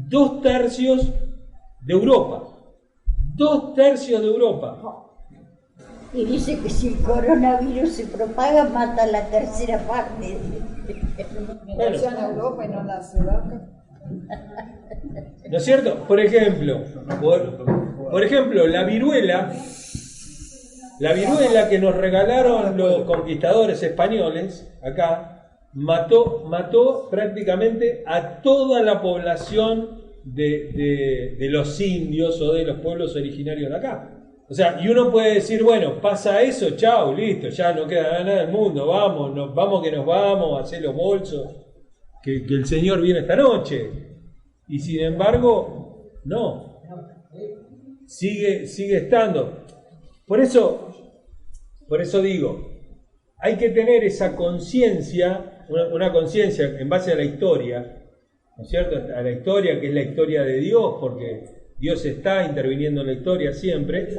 Speaker 1: 2/3 de Europa. 2/3 de Europa.
Speaker 6: Y dice que si el coronavirus se propaga, mata la tercera parte.
Speaker 3: Mientras sea en Europa y no en la Sudáfrica.
Speaker 1: ¿No es cierto? Por ejemplo, la viruela que nos regalaron los conquistadores españoles acá, mató prácticamente a toda la población de los indios o de los pueblos originarios de acá. O sea, y uno puede decir, bueno, pasa eso, chao, listo, ya no queda nada del mundo, vamos que nos vamos a hacer los bolsos, que el Señor viene esta noche. Y sin embargo, no, sigue estando. Por eso digo, hay que tener esa conciencia, una conciencia en base a la historia, ¿no es cierto? A la historia, que es la historia de Dios, porque Dios está interviniendo en la historia siempre,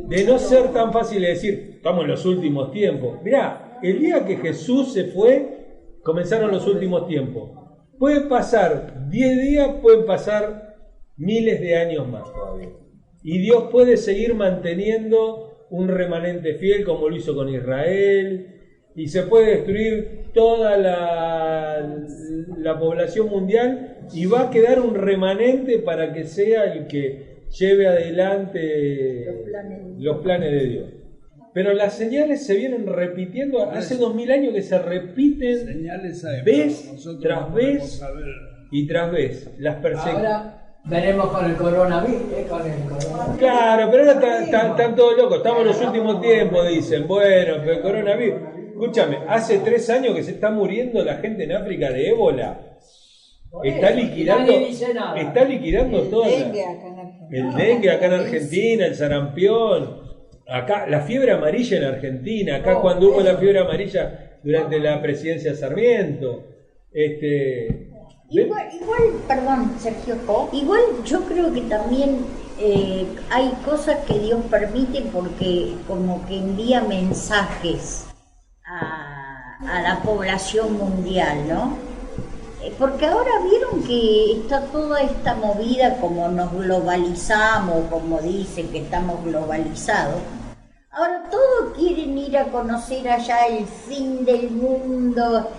Speaker 1: de no ser tan fácil de decir, estamos en los últimos tiempos. Mirá, el día que Jesús se fue, comenzaron los últimos tiempos. Puede pasar 10 días, pueden pasar miles de años más todavía. Y Dios puede seguir manteniendo un remanente fiel como lo hizo con Israel, y se puede destruir toda la población mundial y va a quedar un remanente para que sea el que lleve adelante los planes de Dios. Pero las señales se vienen repitiendo, hace 2000 años que se repiten vez tras vez y tras vez. Las persecuciones.
Speaker 4: Ahora veremos con el coronavirus.
Speaker 1: Claro, pero ahora están todos locos, estamos en los últimos tiempos, dicen. Bueno, pero el coronavirus. Escúchame, hace 3 años que se está muriendo la gente en África de ébola. Está liquidando toda el dengue acá en Argentina, el sarampión, acá la fiebre amarilla en Argentina, acá cuando hubo la fiebre amarilla durante la presidencia de Sarmiento.
Speaker 6: Igual, perdón, Sergio, igual yo creo que también hay cosas que Dios permite porque como que envía mensajes a la población mundial, ¿no? Porque ahora vieron que está toda esta movida, como nos globalizamos, como dicen que estamos globalizados. Ahora todos quieren ir a conocer allá el fin del mundo,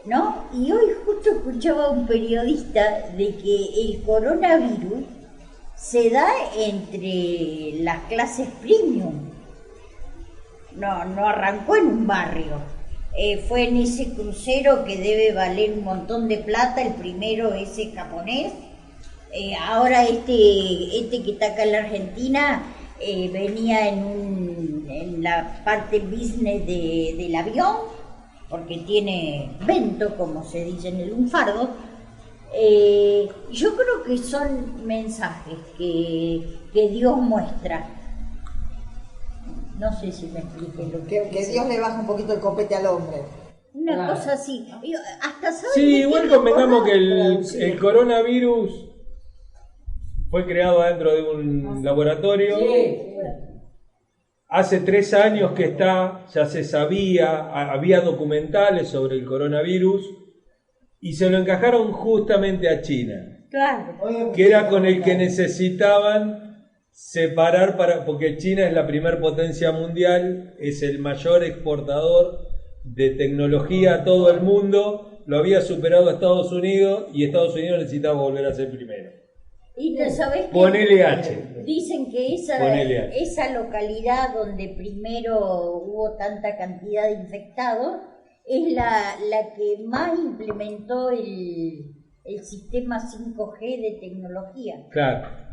Speaker 6: ¿no? Y hoy justo escuchaba a un periodista de que el coronavirus se da entre las clases premium. No arrancó en un barrio. Fue en ese crucero que debe valer un montón de plata, el primero ese japonés. Ahora este que está acá en la Argentina venía en la parte business del avión, porque tiene vento, como se dice en el lunfardo. Yo creo que son mensajes que Dios muestra. No sé si me expliqué lo
Speaker 3: Que Dios le baja un poquito el copete al hombre.
Speaker 6: Una cosa así. Hasta
Speaker 1: sí, igual convengamos que el coronavirus fue creado dentro de un laboratorio.
Speaker 4: Sí.
Speaker 1: Hace 3 años que ya se sabía, había documentales sobre el coronavirus y se lo encajaron justamente a China.
Speaker 6: Claro.
Speaker 1: Que era con el que necesitaban separar porque China es la primer potencia mundial, es el mayor exportador de tecnología a todo el mundo, lo había superado a Estados Unidos y Estados Unidos necesitaba volver a ser primero.
Speaker 6: Y no sabés
Speaker 1: Ponele H.
Speaker 6: Dicen que esa localidad donde primero hubo tanta cantidad de infectados es la que más implementó el sistema 5G de tecnología.
Speaker 1: Claro.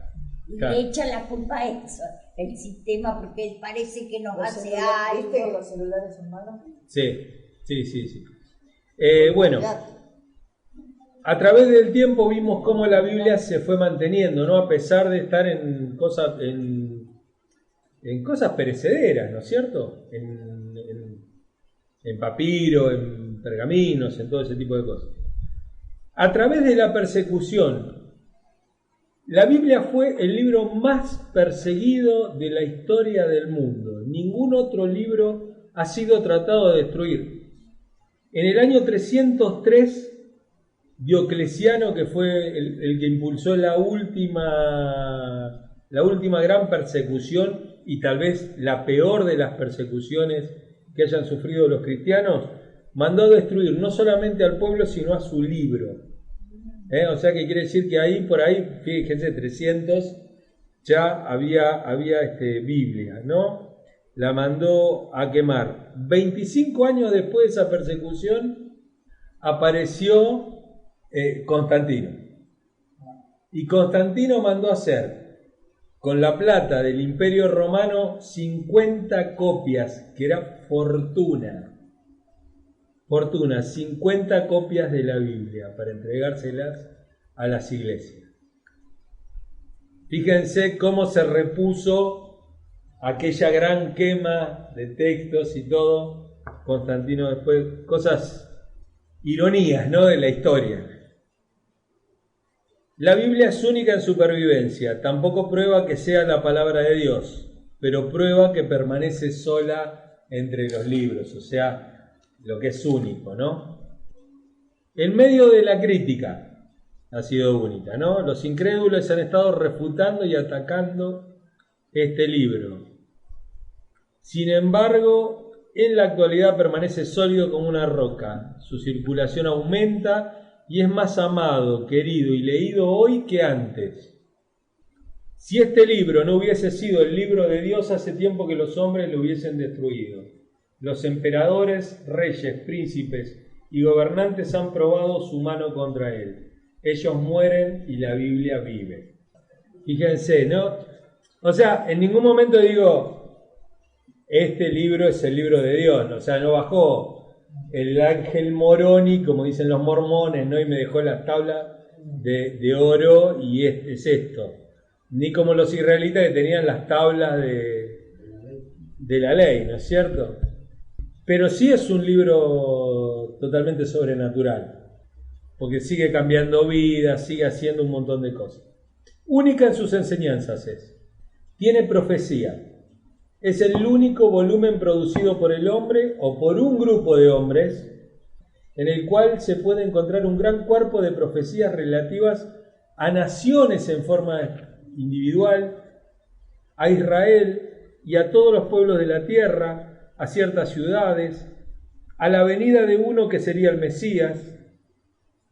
Speaker 6: Y le echan la culpa a eso, el sistema, porque parece que nos hace algo.
Speaker 3: ¿Viste que los celulares son malos?
Speaker 1: Sí. Bueno, a través del tiempo vimos cómo la Biblia se fue manteniendo, ¿no? A pesar de estar en cosas perecederas, ¿no es cierto? En papiro, en pergaminos, en todo ese tipo de cosas. A través de la persecución, la Biblia fue el libro más perseguido de la historia del mundo. Ningún otro libro ha sido tratado de destruir. En el año 303 Diocleciano, que fue el que impulsó la última gran persecución y tal vez la peor de las persecuciones que hayan sufrido los cristianos, mandó a destruir no solamente al pueblo, sino a su libro. O sea que quiere decir que ahí, por ahí, fíjense, 300 ya había Biblia, ¿no? La mandó a quemar. 25 años después de esa persecución apareció Constantino. Y Constantino mandó a hacer con la plata del Imperio Romano 50 copias, que era fortuna, 50 copias de la Biblia para entregárselas a las iglesias. Fíjense cómo se repuso aquella gran quema de textos y todo. Constantino después, cosas, ironías, ¿no?, de la historia. La Biblia es única en su pervivencia, tampoco prueba que sea la palabra de Dios, pero prueba que permanece sola entre los libros, o sea, lo que es único, ¿no? En medio de la crítica ha sido única, ¿no? Los incrédulos han estado refutando y atacando este libro. Sin embargo, en la actualidad permanece sólido como una roca, su circulación aumenta y es más amado, querido y leído hoy que antes. Si este libro no hubiese sido el libro de Dios, hace tiempo que los hombres lo hubiesen destruido. Los emperadores, reyes, príncipes y gobernantes han probado su mano contra él. Ellos mueren y la Biblia vive. Fíjense, ¿no? O sea, en ningún momento digo, este libro es el libro de Dios, ¿no? O sea, no bajó el ángel Moroni, como dicen los mormones, ¿no? Y me dejó las tablas de oro y es esto. Ni como los israelitas que tenían las tablas de la ley, ¿no es cierto? Pero sí es un libro totalmente sobrenatural, porque sigue cambiando vidas, sigue haciendo un montón de cosas. Única en sus enseñanzas es. Tiene profecía. Es el único volumen producido por el hombre o por un grupo de hombres en el cual se puede encontrar un gran cuerpo de profecías relativas a naciones en forma individual, a Israel y a todos los pueblos de la tierra, a ciertas ciudades, a la venida de uno que sería el Mesías.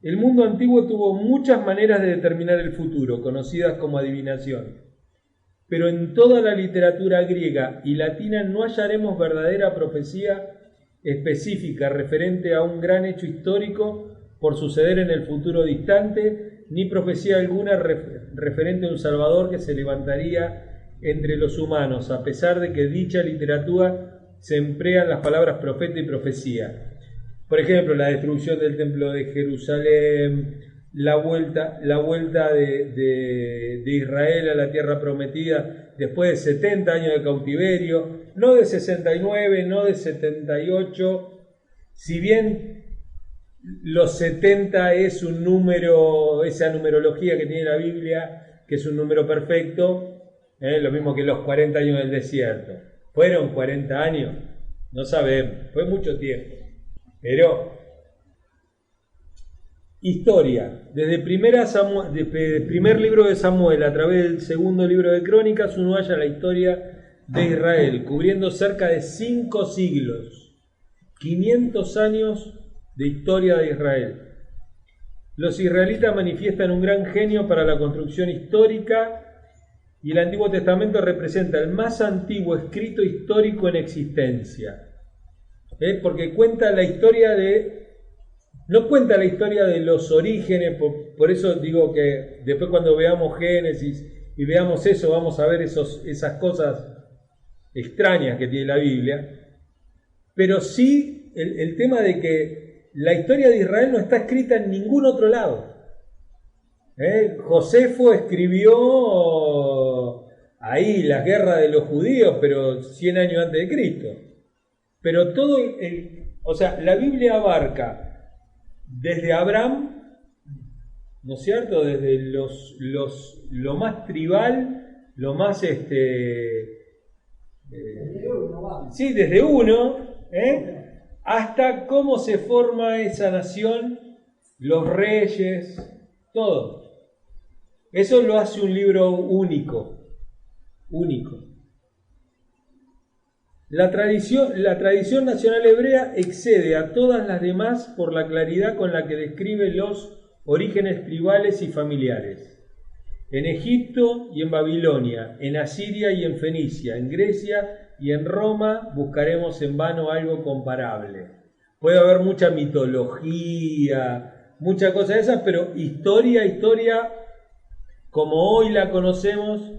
Speaker 1: El mundo antiguo tuvo muchas maneras de determinar el futuro, conocidas como adivinación. Pero en toda la literatura griega y latina no hallaremos verdadera profecía específica referente a un gran hecho histórico por suceder en el futuro distante, ni profecía alguna referente a un Salvador que se levantaría entre los humanos, a pesar de que dicha literatura se emplean las palabras profeta y profecía. Por ejemplo, la destrucción del templo de Jerusalén, la vuelta de Israel a la tierra prometida después de 70 años de cautiverio, no de 69, no de 78, si bien los 70 es un número, esa numerología que tiene la Biblia, que es un número perfecto, lo mismo que los 40 años del desierto. ¿Fueron 40 años? No sabemos, fue mucho tiempo. Pero historia, desde primer libro de Samuel a través del segundo libro de Crónicas, uno halla la historia de Israel, cubriendo cerca de 5 siglos, 500 años de historia de Israel. Los israelitas manifiestan un gran genio para la construcción histórica y el Antiguo Testamento representa el más antiguo escrito histórico en existencia, porque cuenta la historia no cuenta la historia de los orígenes, por eso digo que después cuando veamos Génesis y veamos eso, vamos a ver esas cosas extrañas que tiene la Biblia, pero sí el tema de que la historia de Israel no está escrita en ningún otro lado. Josefo escribió ahí las guerras de los judíos, pero 100 años antes de Cristo. Pero todo, o sea, la Biblia abarca desde Abraham, ¿no es cierto? Desde lo más tribal, lo más sí, desde uno, hasta cómo se forma esa nación los reyes, todo. Eso lo hace un libro único. La tradición nacional hebrea excede a todas las demás por la claridad con la que describe los orígenes tribales y familiares. En Egipto y en Babilonia, en Asiria y en Fenicia, en Grecia y en Roma buscaremos en vano algo comparable. Puede haber mucha mitología, muchas cosas de esas, pero historia, como hoy la conocemos.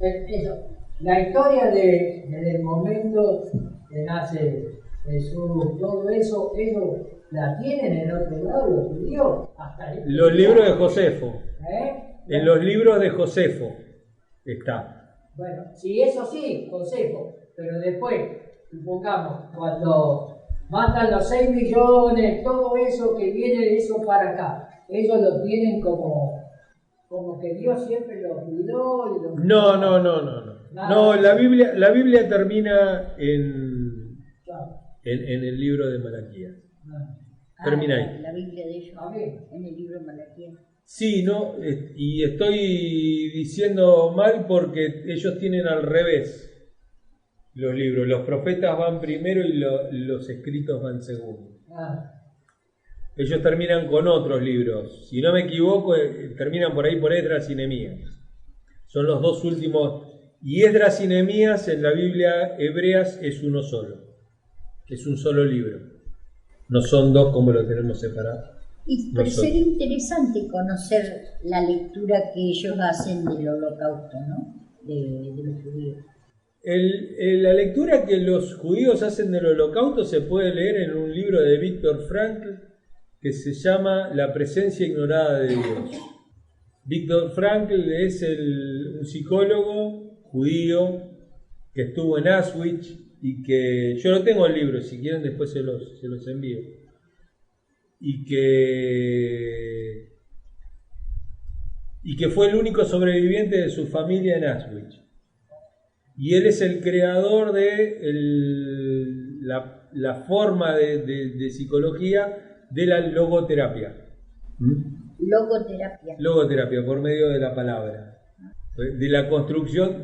Speaker 4: Eso. La historia desde el momento que nace Jesús, todo eso la tienen en otro lado los judíos.
Speaker 1: Los libros de Josefo.
Speaker 4: ¿Eh?
Speaker 1: En los libros de Josefo está.
Speaker 4: Bueno, sí, eso sí, Josefo, pero después, supongamos, cuando matan los 6 millones, todo eso que viene de eso para acá, ellos lo tienen como que Dios siempre lo cuidó y lo...
Speaker 1: No. No, la Biblia termina en el libro de Malaquías. Termina ahí.
Speaker 6: La Biblia de ellos, en el libro de Malaquías.
Speaker 1: Sí, no, y estoy diciendo mal porque ellos tienen al revés los libros. Los profetas van primero y los escritos van segundo. Ellos terminan con otros libros. Si no me equivoco, terminan por ahí por Esdras y Nehemías. Son los dos últimos. Y Esdras y Nehemías en la Biblia hebreas es uno solo. Es un solo libro. No son dos como lo tenemos separado.
Speaker 6: Pero sería interesante conocer la lectura que ellos hacen del Holocausto, ¿no? De los judíos.
Speaker 1: La lectura que los judíos hacen del Holocausto se puede leer en un libro de Viktor Frankl que se llama La presencia ignorada de Dios. Viktor Frankl es un psicólogo judío que estuvo en Auschwitz y que yo no tengo el libro, si quieren después se los envío. Y que fue el único sobreviviente de su familia en Auschwitz. Y él es el creador de la forma de psicología de la logoterapia. Logoterapia, por medio de la palabra. De la construcción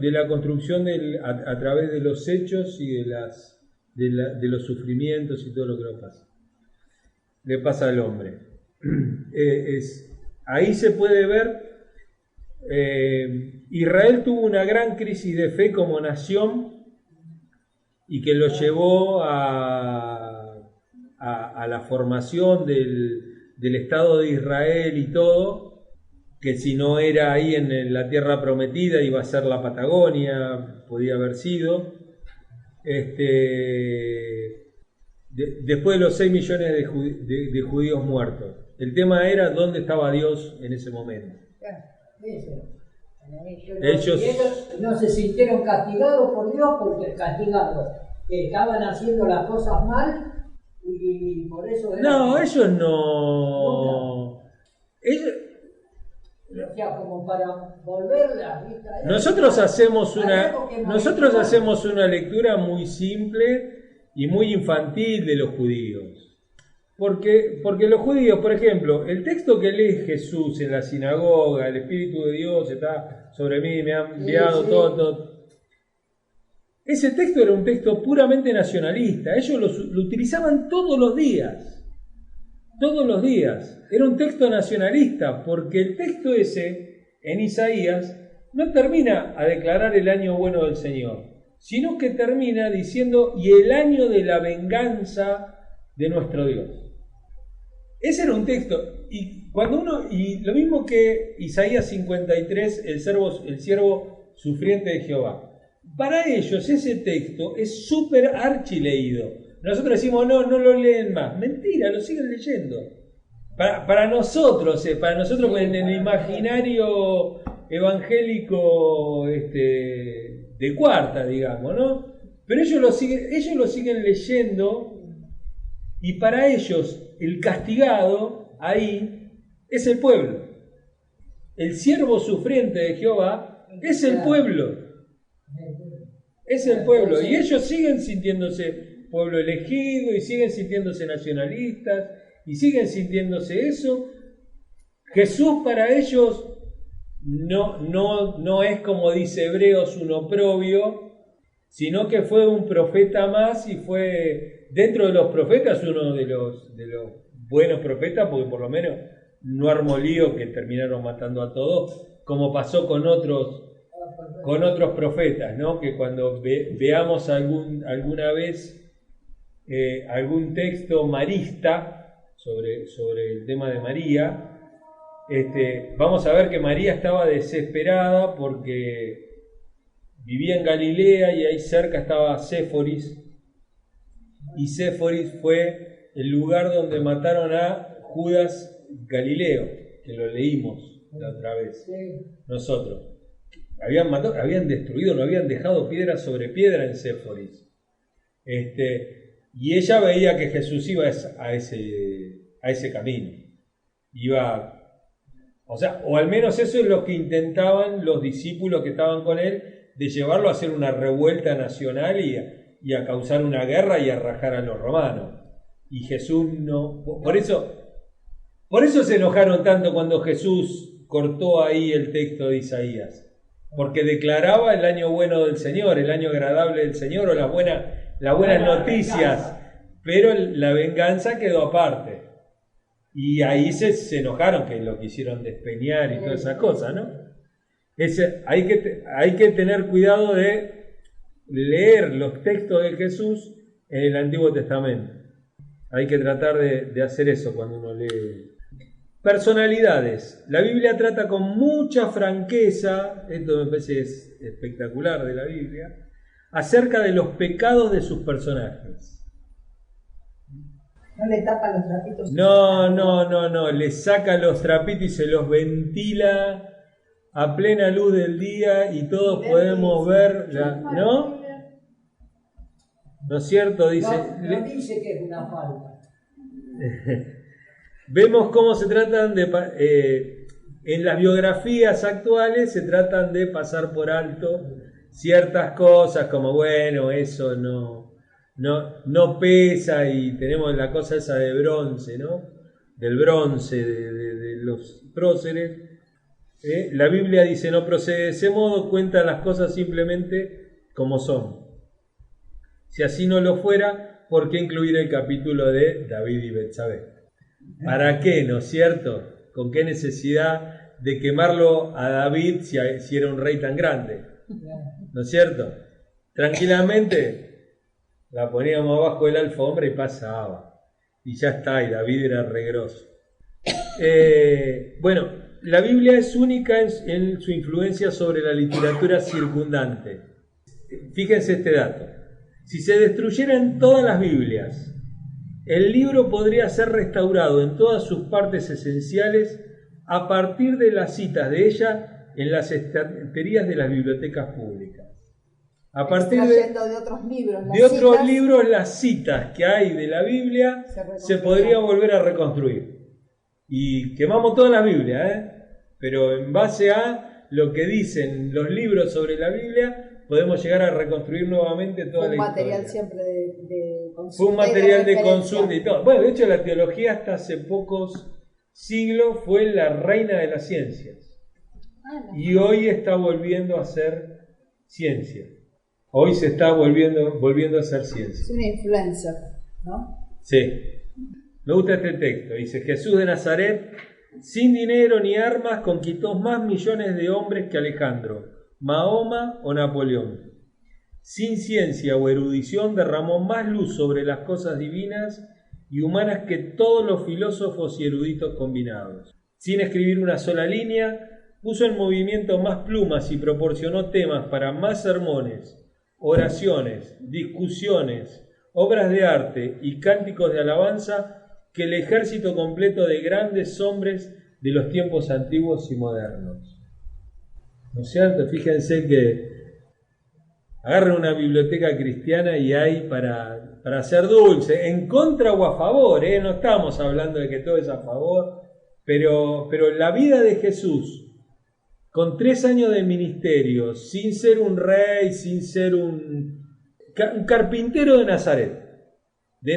Speaker 1: a través de los hechos y de los sufrimientos y todo lo que le pasa al hombre. Ahí se puede ver. Israel tuvo una gran crisis de fe como nación y que lo llevó a la formación del Estado de Israel y todo, que si no era ahí en la tierra prometida iba a ser la Patagonia, podía haber sido. Después de los 6 millones de judíos muertos. El tema era dónde estaba Dios en ese momento.
Speaker 4: Ellos no se sintieron castigados por Dios porque castigados estaban haciendo las cosas mal y por eso
Speaker 1: no, ellos no.
Speaker 4: O sea, como para volverla.
Speaker 1: Nosotros hacemos una lectura muy simple y muy infantil de los judíos. Porque los judíos, por ejemplo, el texto que lee Jesús en la sinagoga, el Espíritu de Dios está sobre mí, me ha enviado todo. Ese texto era un texto puramente nacionalista. Ellos lo utilizaban todos los días. Todos los días. Era un texto nacionalista, porque el texto ese, en Isaías, no termina a declarar el año bueno del Señor, sino que termina diciendo, y el año de la venganza de nuestro Dios. Ese era un texto, y lo mismo que Isaías 53, el siervo sufriente de Jehová. Para ellos ese texto es súper archileído. Nosotros decimos, no lo leen más. Mentira, lo siguen leyendo. Para nosotros en el imaginario evangélico de cuarta, digamos, ¿no? Pero ellos lo siguen leyendo, y para ellos el castigado ahí es el pueblo. El siervo sufriente de Jehová es el pueblo. Es el pueblo. Y ellos siguen sintiéndose pueblo elegido y siguen sintiéndose nacionalistas y siguen sintiéndose eso. Jesús para ellos no es, como dice Hebreos, un oprobio, sino que fue un profeta más, y fue dentro de los profetas uno de los buenos profetas, porque por lo menos no armó lío que terminaron matando a todos, como pasó con otros profetas, ¿no? Que cuando veamos alguna vez algún texto marista sobre el tema de María, vamos a ver que María estaba desesperada porque vivía en Galilea y ahí cerca estaba Séforis, y Séforis fue el lugar donde mataron a Judas Galileo, que lo leímos la otra vez nosotros. Habían destruido, no habían dejado piedra sobre piedra en Séforis. Y ella veía que Jesús iba a ese camino. O al menos eso es lo que intentaban los discípulos que estaban con él, de llevarlo a hacer una revuelta nacional y a causar una guerra y a rajar a los romanos. Y Jesús no... Por eso se enojaron tanto cuando Jesús cortó ahí el texto de Isaías. Porque declaraba el año bueno del Señor, el año agradable del Señor, o las buenas noticias. Pero la venganza quedó aparte. Y ahí se enojaron, que lo quisieron despeñar y todas esas cosas, ¿no? Hay que tener cuidado de leer los textos de Jesús en el Antiguo Testamento. Hay que tratar de hacer eso cuando uno lee. Personalidades. La Biblia trata con mucha franqueza, esto me parece es espectacular de la Biblia, acerca de los pecados de sus personajes.
Speaker 3: No le tapa los trapitos.
Speaker 1: No, le saca los trapitos y se los ventila a plena luz del día y todos podemos ver, ¿no? ¿No es cierto? Dice,
Speaker 4: no dice que es una falta.
Speaker 1: Vemos cómo se tratan en las biografías actuales se tratan de pasar por alto ciertas cosas, como bueno, eso no pesa, y tenemos la cosa esa de bronce, ¿no? Del bronce, de los próceres. La Biblia dice, no procede de ese modo, cuenta las cosas simplemente como son. Si así no lo fuera, ¿por qué incluir el capítulo de David y Betsabé? ¿Para qué, no es cierto? ¿Con qué necesidad de quemarlo a David si era un rey tan grande? ¿No es cierto? Tranquilamente la poníamos abajo de la alfombra y pasaba. Y ya está, y David era regroso. Bueno, la Biblia es única en su influencia sobre la literatura circundante. Fíjense este dato. Si se destruyeran todas las Biblias, el libro podría ser restaurado en todas sus partes esenciales a partir de las citas de ella en las estanterías de las bibliotecas públicas. A partir de otros libros, las citas que hay de la Biblia se podría volver a reconstruir. Y quemamos todas las Biblias, pero en base a lo que dicen los libros sobre la Biblia, podemos llegar a reconstruir nuevamente toda la historia. Fue un material siempre de consulta. Fue un material de consulta y todo. Bueno, de hecho la teología hasta hace pocos siglos fue la reina de las ciencias. Y hoy está volviendo a ser ciencia. Hoy se está volviendo a ser ciencia.
Speaker 3: Es una influencer, ¿no?
Speaker 1: Sí. Me gusta este texto. Dice, Jesús de Nazaret, sin dinero ni armas, conquistó más millones de hombres que Alejandro, Mahoma o Napoleón. Sin ciencia o erudición derramó más luz sobre las cosas divinas y humanas que todos los filósofos y eruditos combinados. Sin escribir una sola línea, puso en movimiento más plumas y proporcionó temas para más sermones, oraciones, discusiones, obras de arte y cánticos de alabanza que el ejército completo de grandes hombres de los tiempos antiguos y modernos. ¿No es cierto? Fíjense que agarren una biblioteca cristiana y hay para hacer dulce, en contra o a favor, no estamos hablando de que todo es a favor, pero la vida de Jesús, con 3 años de ministerio, sin ser un rey, sin ser un carpintero de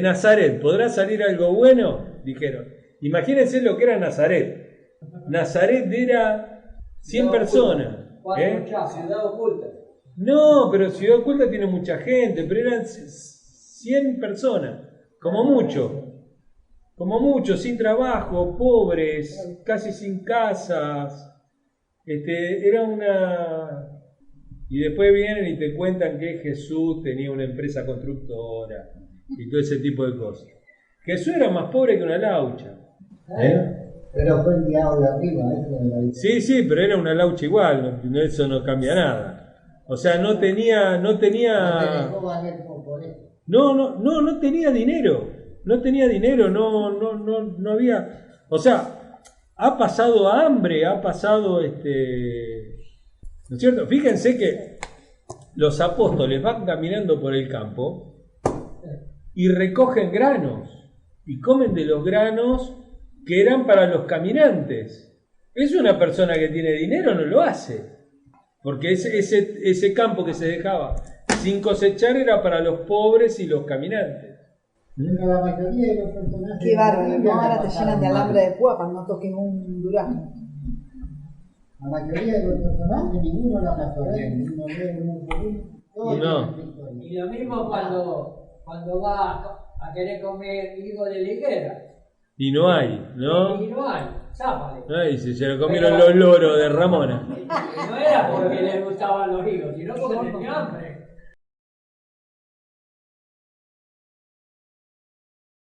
Speaker 1: Nazaret, ¿podrá salir algo bueno? dijeron. Imagínense lo que era Nazaret. Nazaret era 100 personas.
Speaker 4: Ciudad oculta.
Speaker 1: No, pero Ciudad Oculta tiene mucha gente, pero eran 100 personas, como mucho, sin trabajo, pobres, casi sin casas. Era una... Y después vienen y te cuentan que Jesús tenía una empresa constructora y todo ese tipo de cosas. Jesús era más pobre que una laucha.
Speaker 5: Pero fue enviado de arriba, eso de la
Speaker 1: Sí, sí, pero era una laucha igual, eso no cambia nada. O sea, no tenía...
Speaker 5: No te dejó valer por eso.
Speaker 1: No tenía dinero. No tenía dinero, no había... O sea, ha pasado hambre, ha pasado ¿no es cierto? Fíjense que los apóstoles van caminando por el campo y recogen granos y comen de los granos que eran para los caminantes. Es una persona que tiene dinero, no lo hace. Porque ese campo que se dejaba sin cosechar era para los pobres y los caminantes.
Speaker 5: Pero la mayoría de los personajes.
Speaker 3: Qué bárbaro,
Speaker 5: de la
Speaker 3: ¿no?
Speaker 5: Biblia
Speaker 3: Ahora te llenan de
Speaker 5: pasaron
Speaker 3: alambre
Speaker 5: mal.
Speaker 3: de púa para no toques un durazno.
Speaker 5: La mayoría de los personajes, ninguno la pasó bien, ninguno bien, ninguno feliz. Todos
Speaker 1: No.
Speaker 5: tienen victoria.
Speaker 4: Y lo mismo cuando va a querer comer higo de la higuera.
Speaker 1: Y no hay, ¿no?
Speaker 4: Y no hay, zápale.
Speaker 1: Ay, se lo comieron los loros de Ramona.
Speaker 4: Y no era porque les gustaban los higos, sino porque tenía hambre.